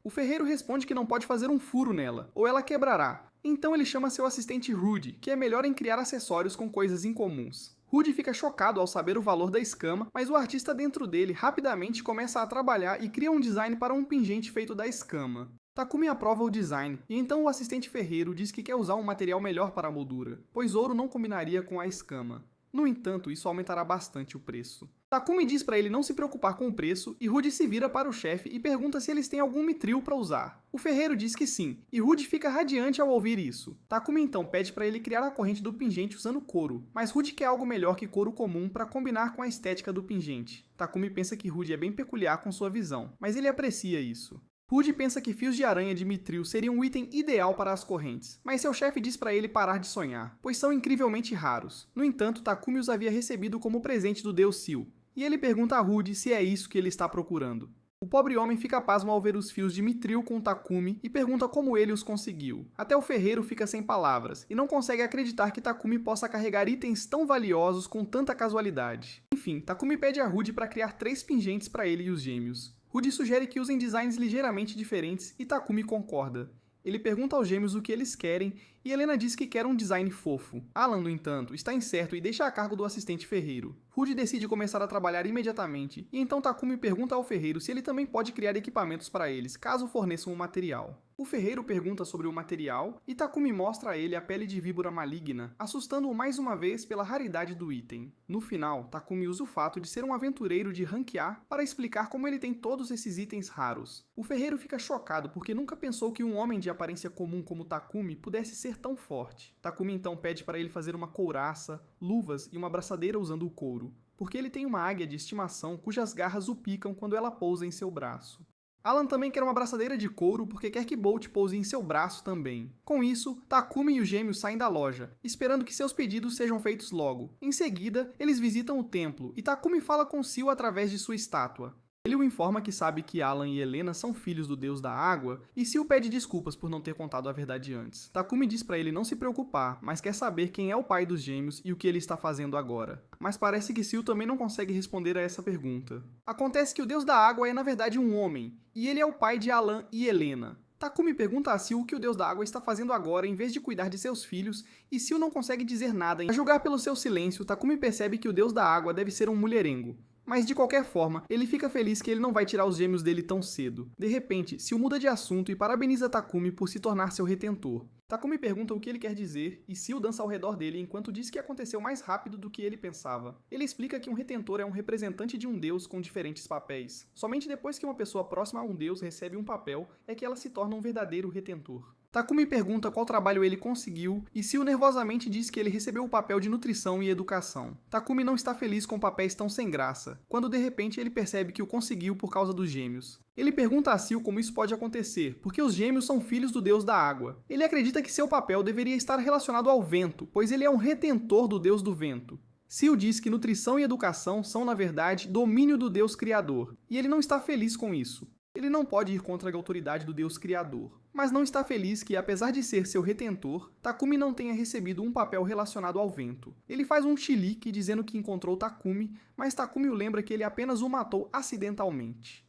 O ferreiro responde que não pode fazer um furo nela, ou ela quebrará. Então ele chama seu assistente Rudy, que é melhor em criar acessórios com coisas incomuns. Rudy fica chocado ao saber o valor da escama, mas o artista dentro dele rapidamente começa a trabalhar e cria um design para um pingente feito da escama. Takumi aprova o design, e então o assistente ferreiro diz que quer usar um material melhor para a moldura, pois ouro não combinaria com a escama. No entanto, isso aumentará bastante o preço. Takumi diz para ele não se preocupar com o preço, e Rudy se vira para o chefe e pergunta se eles têm algum mitril para usar. O ferreiro diz que sim, e Rudy fica radiante ao ouvir isso. Takumi então pede para ele criar a corrente do pingente usando couro, mas Rudy quer algo melhor que couro comum para combinar com a estética do pingente. Takumi pensa que Rudy é bem peculiar com sua visão, mas ele aprecia isso. Rudy pensa que fios de aranha de mitril seriam um item ideal para as correntes, mas seu chefe diz para ele parar de sonhar, pois são incrivelmente raros. No entanto, Takumi os havia recebido como presente do deus Sil, e ele pergunta a Rudy se é isso que ele está procurando. O pobre homem fica pasmo ao ver os fios de mitril com Takumi e pergunta como ele os conseguiu. Até o ferreiro fica sem palavras, e não consegue acreditar que Takumi possa carregar itens tão valiosos com tanta casualidade. Enfim, Takumi pede a Rudy para criar 3 pingentes para ele e os gêmeos. Rudy sugere que usem designs ligeiramente diferentes e Takumi concorda. Ele pergunta aos gêmeos o que eles querem e Helena diz que quer um design fofo. Alan, no entanto, está incerto e deixa a cargo do assistente ferreiro. Rude decide começar a trabalhar imediatamente, e então Takumi pergunta ao ferreiro se ele também pode criar equipamentos para eles, caso forneçam o material. O ferreiro pergunta sobre o material, e Takumi mostra a ele a pele de víbora maligna, assustando-o mais uma vez pela raridade do item. No final, Takumi usa o fato de ser um aventureiro de rank A para explicar como ele tem todos esses itens raros. O ferreiro fica chocado porque nunca pensou que um homem de aparência comum como Takumi pudesse ser tão forte. Takumi então pede para ele fazer uma couraça, luvas e uma braçadeira usando o couro, porque ele tem uma águia de estimação cujas garras o picam quando ela pousa em seu braço. Alan também quer uma braçadeira de couro porque quer que Bolt pouse em seu braço também. Com isso, Takumi e os gêmeos saem da loja, esperando que seus pedidos sejam feitos logo. Em seguida, eles visitam o templo e Takumi fala com Seal através de sua estátua. Ele o informa que sabe que Alan e Helena são filhos do deus da água, e Seal pede desculpas por não ter contado a verdade antes. Takumi diz pra ele não se preocupar, mas quer saber quem é o pai dos gêmeos e o que ele está fazendo agora. Mas parece que Seal também não consegue responder a essa pergunta. Acontece que o deus da água é na verdade um homem, e ele é o pai de Alan e Helena. Takumi pergunta a Seal o que o deus da água está fazendo agora em vez de cuidar de seus filhos, e Seal não consegue dizer nada. A julgar pelo seu silêncio, Takumi percebe que o deus da água deve ser um mulherengo. Mas de qualquer forma, ele fica feliz que ele não vai tirar os gêmeos dele tão cedo. De repente, Seal muda de assunto e parabeniza Takumi por se tornar seu retentor. Takumi pergunta o que ele quer dizer e Seal dança ao redor dele enquanto diz que aconteceu mais rápido do que ele pensava. Ele explica que um retentor é um representante de um deus com diferentes papéis. Somente depois que uma pessoa próxima a um deus recebe um papel é que ela se torna um verdadeiro retentor. Takumi pergunta qual trabalho ele conseguiu e Seal nervosamente diz que ele recebeu o papel de nutrição e educação. Takumi não está feliz com papéis tão sem graça, quando de repente ele percebe que o conseguiu por causa dos gêmeos. Ele pergunta a Seal como isso pode acontecer, porque os gêmeos são filhos do deus da água. Ele acredita que seu papel deveria estar relacionado ao vento, pois ele é um retentor do deus do vento. Seal diz que nutrição e educação são, na verdade, domínio do deus criador, e ele não está feliz com isso. Ele não pode ir contra a autoridade do deus criador, mas não está feliz que, apesar de ser seu retentor, Takumi não tenha recebido um papel relacionado ao vento. Ele faz um chilique dizendo que encontrou Takumi, mas Takumi o lembra que ele apenas o matou acidentalmente.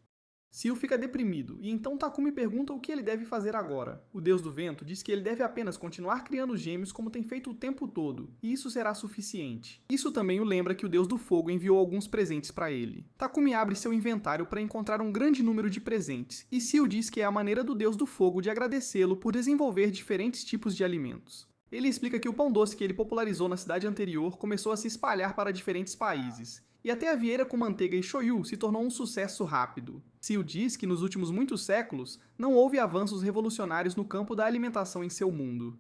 Seal fica deprimido, e então Takumi pergunta o que ele deve fazer agora. O deus do vento diz que ele deve apenas continuar criando gêmeos como tem feito o tempo todo, e isso será suficiente. Isso também o lembra que o deus do fogo enviou alguns presentes para ele. Takumi abre seu inventário para encontrar um grande número de presentes, e Seal diz que é a maneira do deus do fogo de agradecê-lo por desenvolver diferentes tipos de alimentos. Ele explica que o pão doce que ele popularizou na cidade anterior começou a se espalhar para diferentes países, e até a vieira com manteiga e shoyu se tornou um sucesso rápido. Seal diz que nos últimos muitos séculos não houve avanços revolucionários no campo da alimentação em seu mundo.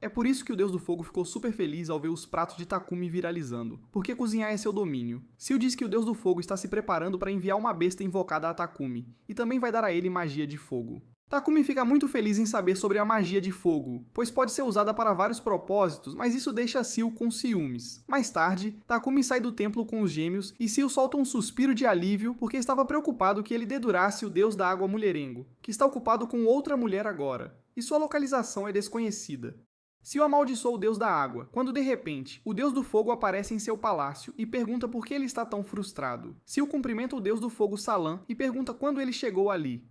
É por isso que o deus do fogo ficou super feliz ao ver os pratos de Takumi viralizando, porque cozinhar é seu domínio. Seal diz que o deus do fogo está se preparando para enviar uma besta invocada a Takumi, e também vai dar a ele magia de fogo. Takumi fica muito feliz em saber sobre a magia de fogo, pois pode ser usada para vários propósitos, mas isso deixa Seal com ciúmes. Mais tarde, Takumi sai do templo com os gêmeos e Seal solta um suspiro de alívio porque estava preocupado que ele dedurasse o deus da água mulherengo, que está ocupado com outra mulher agora, e sua localização é desconhecida. Seal amaldiçoou o deus da água, quando de repente, o deus do fogo aparece em seu palácio e pergunta por que ele está tão frustrado. Seal cumprimenta o deus do fogo Salan e pergunta quando ele chegou ali.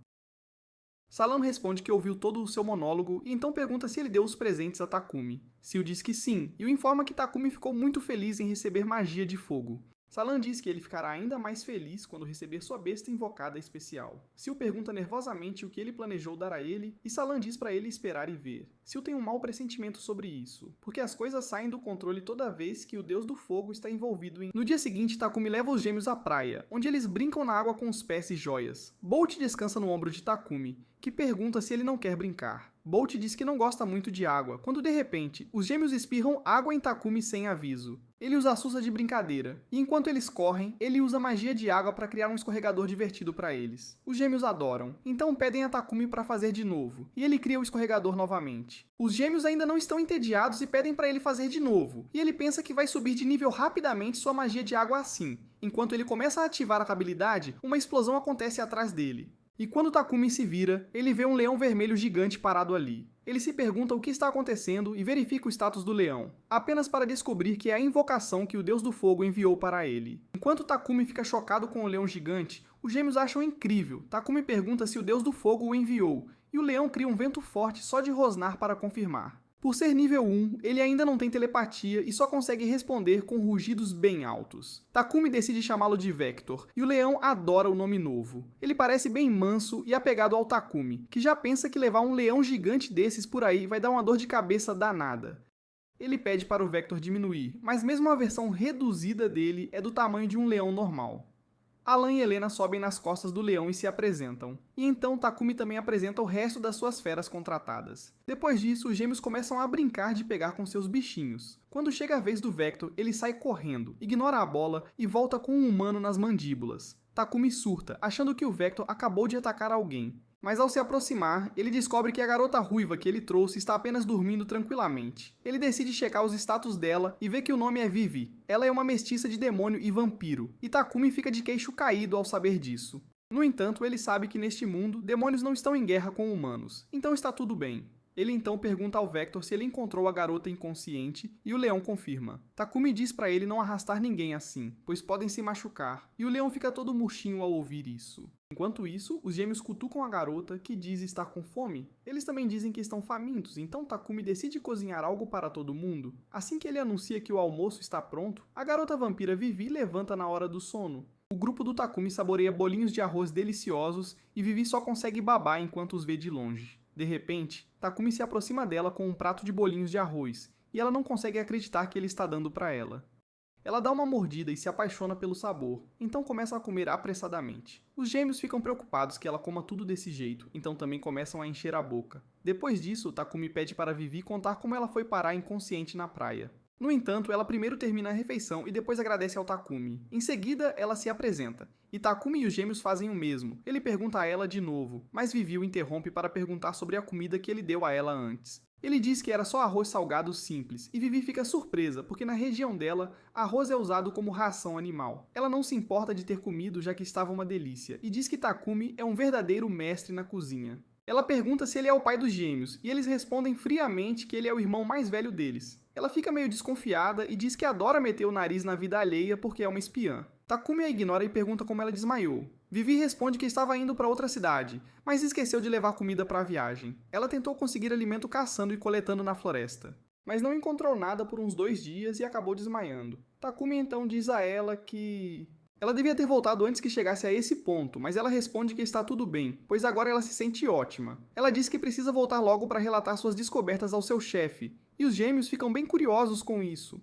Salan responde que ouviu todo o seu monólogo e então pergunta se ele deu os presentes a Takumi. Seal diz que sim, e o informa que Takumi ficou muito feliz em receber magia de fogo. Salan diz que ele ficará ainda mais feliz quando receber sua besta invocada especial. Seal pergunta nervosamente o que ele planejou dar a ele, e Salan diz para ele esperar e ver. Seal tem um mau pressentimento sobre isso, porque as coisas saem do controle toda vez que o deus do fogo está envolvido em... No dia seguinte, Takumi leva os gêmeos à praia, onde eles brincam na água com os pés e joias. Bolt descansa no ombro de Takumi, que pergunta se ele não quer brincar. Bolt diz que não gosta muito de água, quando de repente, os gêmeos espirram água em Takumi sem aviso. Ele os assusta de brincadeira, e enquanto eles correm, ele usa magia de água para criar um escorregador divertido para eles. Os gêmeos adoram, então pedem a Takumi para fazer de novo, e ele cria o escorregador novamente. Os gêmeos ainda não estão entediados e pedem para ele fazer de novo, e ele pensa que vai subir de nível rapidamente sua magia de água assim. Enquanto ele começa a ativar a habilidade, uma explosão acontece atrás dele. E quando Takumi se vira, ele vê um leão vermelho gigante parado ali. Ele se pergunta o que está acontecendo e verifica o status do leão, apenas para descobrir que é a invocação que o deus do fogo enviou para ele. Enquanto Takumi fica chocado com o leão gigante, os gêmeos acham incrível. Takumi pergunta se o deus do fogo o enviou, e o leão cria um vento forte só de rosnar para confirmar. Por ser nível 1, ele ainda não tem telepatia e só consegue responder com rugidos bem altos. Takumi decide chamá-lo de Vector, e o leão adora o nome novo. Ele parece bem manso e apegado ao Takumi, que já pensa que levar um leão gigante desses por aí vai dar uma dor de cabeça danada. Ele pede para o Vector diminuir, mas mesmo a versão reduzida dele é do tamanho de um leão normal. Alan e Helena sobem nas costas do leão e se apresentam. E então Takumi também apresenta o resto das suas feras contratadas. Depois disso, os gêmeos começam a brincar de pegar com seus bichinhos. Quando chega a vez do Vector, ele sai correndo, ignora a bola e volta com um humano nas mandíbulas. Takumi surta, achando que o Vector acabou de atacar alguém. Mas ao se aproximar, ele descobre que a garota ruiva que ele trouxe está apenas dormindo tranquilamente. Ele decide checar os status dela e vê que o nome é Vivi. Ela é uma mestiça de demônio e vampiro, e Takumi fica de queixo caído ao saber disso. No entanto, ele sabe que neste mundo, demônios não estão em guerra com humanos, então está tudo bem. Ele então pergunta ao Vector se ele encontrou a garota inconsciente, e o leão confirma. Takumi diz para ele não arrastar ninguém assim, pois podem se machucar, e o leão fica todo murchinho ao ouvir isso. Enquanto isso, os gêmeos cutucam a garota, que diz estar com fome. Eles também dizem que estão famintos, então Takumi decide cozinhar algo para todo mundo. Assim que ele anuncia que o almoço está pronto, a garota vampira Vivi levanta na hora do sono. O grupo do Takumi saboreia bolinhos de arroz deliciosos e Vivi só consegue babar enquanto os vê de longe. De repente, Takumi se aproxima dela com um prato de bolinhos de arroz, e ela não consegue acreditar que ele está dando para ela. Ela dá uma mordida e se apaixona pelo sabor, então começa a comer apressadamente. Os gêmeos ficam preocupados que ela coma tudo desse jeito, então também começam a encher a boca. Depois disso, Takumi pede para Vivi contar como ela foi parar inconsciente na praia. No entanto, ela primeiro termina a refeição e depois agradece ao Takumi. Em seguida, ela se apresenta. E Takumi e os gêmeos fazem o mesmo. Ele pergunta a ela de novo, mas Vivi o interrompe para perguntar sobre a comida que ele deu a ela antes. Ele diz que era só arroz salgado simples, e Vivi fica surpresa, porque na região dela, arroz é usado como ração animal. Ela não se importa de ter comido, já que estava uma delícia, e diz que Takumi é um verdadeiro mestre na cozinha. Ela pergunta se ele é o pai dos gêmeos, e eles respondem friamente que ele é o irmão mais velho deles. Ela fica meio desconfiada e diz que adora meter o nariz na vida alheia porque é uma espiã. Takumi a ignora e pergunta como ela desmaiou. Vivi responde que estava indo para outra cidade, mas esqueceu de levar comida para a viagem. Ela tentou conseguir alimento caçando e coletando na floresta, mas não encontrou nada por uns 2 dias e acabou desmaiando. Takumi então diz a ela que ela devia ter voltado antes que chegasse a esse ponto, mas ela responde que está tudo bem, pois agora ela se sente ótima. Ela diz que precisa voltar logo para relatar suas descobertas ao seu chefe, e os gêmeos ficam bem curiosos com isso.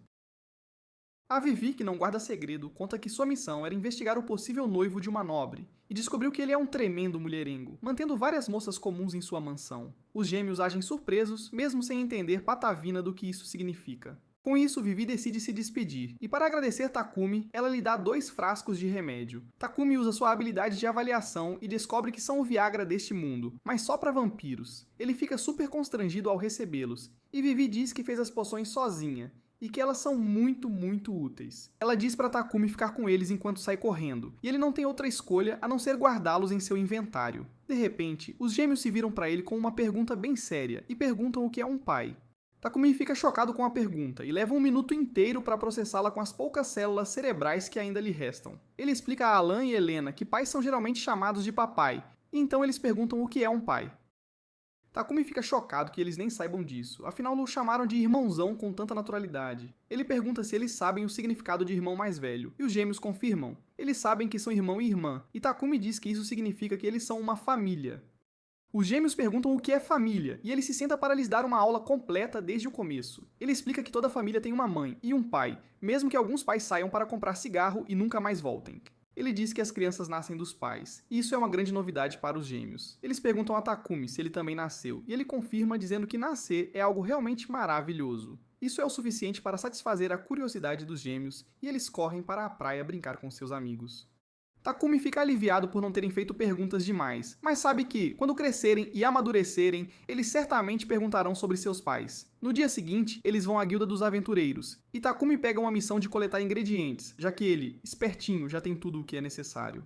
A Vivi, que não guarda segredo, conta que sua missão era investigar o possível noivo de uma nobre, e descobriu que ele é um tremendo mulherengo, mantendo várias moças comuns em sua mansão. Os gêmeos agem surpresos, mesmo sem entender patavina do que isso significa. Com isso, Vivi decide se despedir, e para agradecer Takumi, ela lhe dá 2 frascos de remédio. Takumi usa sua habilidade de avaliação e descobre que são o Viagra deste mundo, mas só para vampiros. Ele fica super constrangido ao recebê-los, e Vivi diz que fez as poções sozinha, e que elas são muito úteis. Ela diz para Takumi ficar com eles enquanto sai correndo, e ele não tem outra escolha a não ser guardá-los em seu inventário. De repente, os gêmeos se viram para ele com uma pergunta bem séria, e perguntam o que é um pai. Takumi fica chocado com a pergunta, e leva um minuto inteiro para processá-la com as poucas células cerebrais que ainda lhe restam. Ele explica a Alan e Helena que pais são geralmente chamados de papai, e então eles perguntam o que é um pai. Takumi fica chocado que eles nem saibam disso, afinal o chamaram de irmãozão com tanta naturalidade. Ele pergunta se eles sabem o significado de irmão mais velho, e os gêmeos confirmam. Eles sabem que são irmão e irmã, e Takumi diz que isso significa que eles são uma família. Os gêmeos perguntam o que é família, e ele se senta para lhes dar uma aula completa desde o começo. Ele explica que toda família tem uma mãe e um pai, mesmo que alguns pais saiam para comprar cigarro e nunca mais voltem. Ele diz que as crianças nascem dos pais, e isso é uma grande novidade para os gêmeos. Eles perguntam a Takumi se ele também nasceu, e ele confirma dizendo que nascer é algo realmente maravilhoso. Isso é o suficiente para satisfazer a curiosidade dos gêmeos, e eles correm para a praia brincar com seus amigos. Takumi fica aliviado por não terem feito perguntas demais, mas sabe que, quando crescerem e amadurecerem, eles certamente perguntarão sobre seus pais. No dia seguinte, eles vão à Guilda dos Aventureiros, e Takumi pega uma missão de coletar ingredientes, já que ele, espertinho, já tem tudo o que é necessário.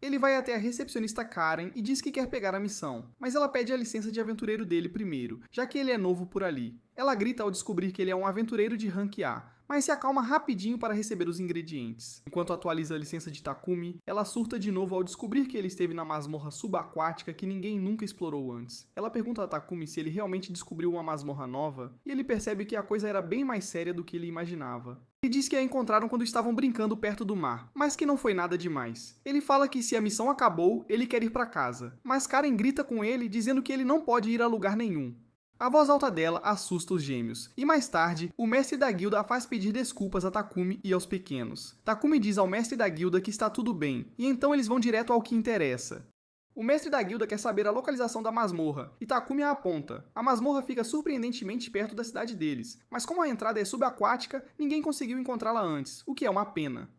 Ele vai até a recepcionista Karen e diz que quer pegar a missão, mas ela pede a licença de aventureiro dele primeiro, já que ele é novo por ali. Ela grita ao descobrir que ele é um aventureiro de rank A, mas se acalma rapidinho para receber os ingredientes. Enquanto atualiza a licença de Takumi, ela surta de novo ao descobrir que ele esteve na masmorra subaquática que ninguém nunca explorou antes. Ela pergunta a Takumi se ele realmente descobriu uma masmorra nova, e ele percebe que a coisa era bem mais séria do que ele imaginava. Ele diz que a encontraram quando estavam brincando perto do mar, mas que não foi nada demais. Ele fala que se a missão acabou, ele quer ir para casa, mas Karen grita com ele dizendo que ele não pode ir a lugar nenhum. A voz alta dela assusta os gêmeos, e mais tarde, o mestre da guilda a faz pedir desculpas a Takumi e aos pequenos. Takumi diz ao mestre da guilda que está tudo bem, e então eles vão direto ao que interessa. O mestre da guilda quer saber a localização da masmorra, e Takumi a aponta. A masmorra fica surpreendentemente perto da cidade deles, mas como a entrada é subaquática, ninguém conseguiu encontrá-la antes, o que é uma pena.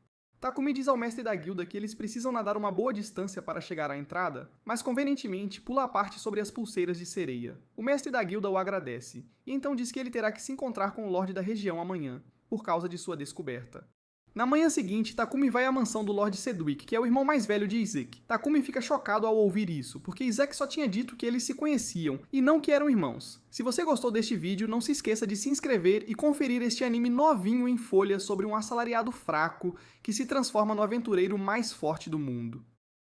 Takumi diz ao mestre da guilda que eles precisam nadar uma boa distância para chegar à entrada, mas convenientemente pula a parte sobre as pulseiras de sereia. O mestre da guilda o agradece, e então diz que ele terá que se encontrar com o Lorde da região amanhã, por causa de sua descoberta. Na manhã seguinte, Takumi vai à mansão do Lord Sedwick, que é o irmão mais velho de Isaac. Takumi fica chocado ao ouvir isso, porque Isaac só tinha dito que eles se conheciam, e não que eram irmãos. Se você gostou deste vídeo, não se esqueça de se inscrever e conferir este anime novinho em folha sobre um assalariado fraco que se transforma no aventureiro mais forte do mundo.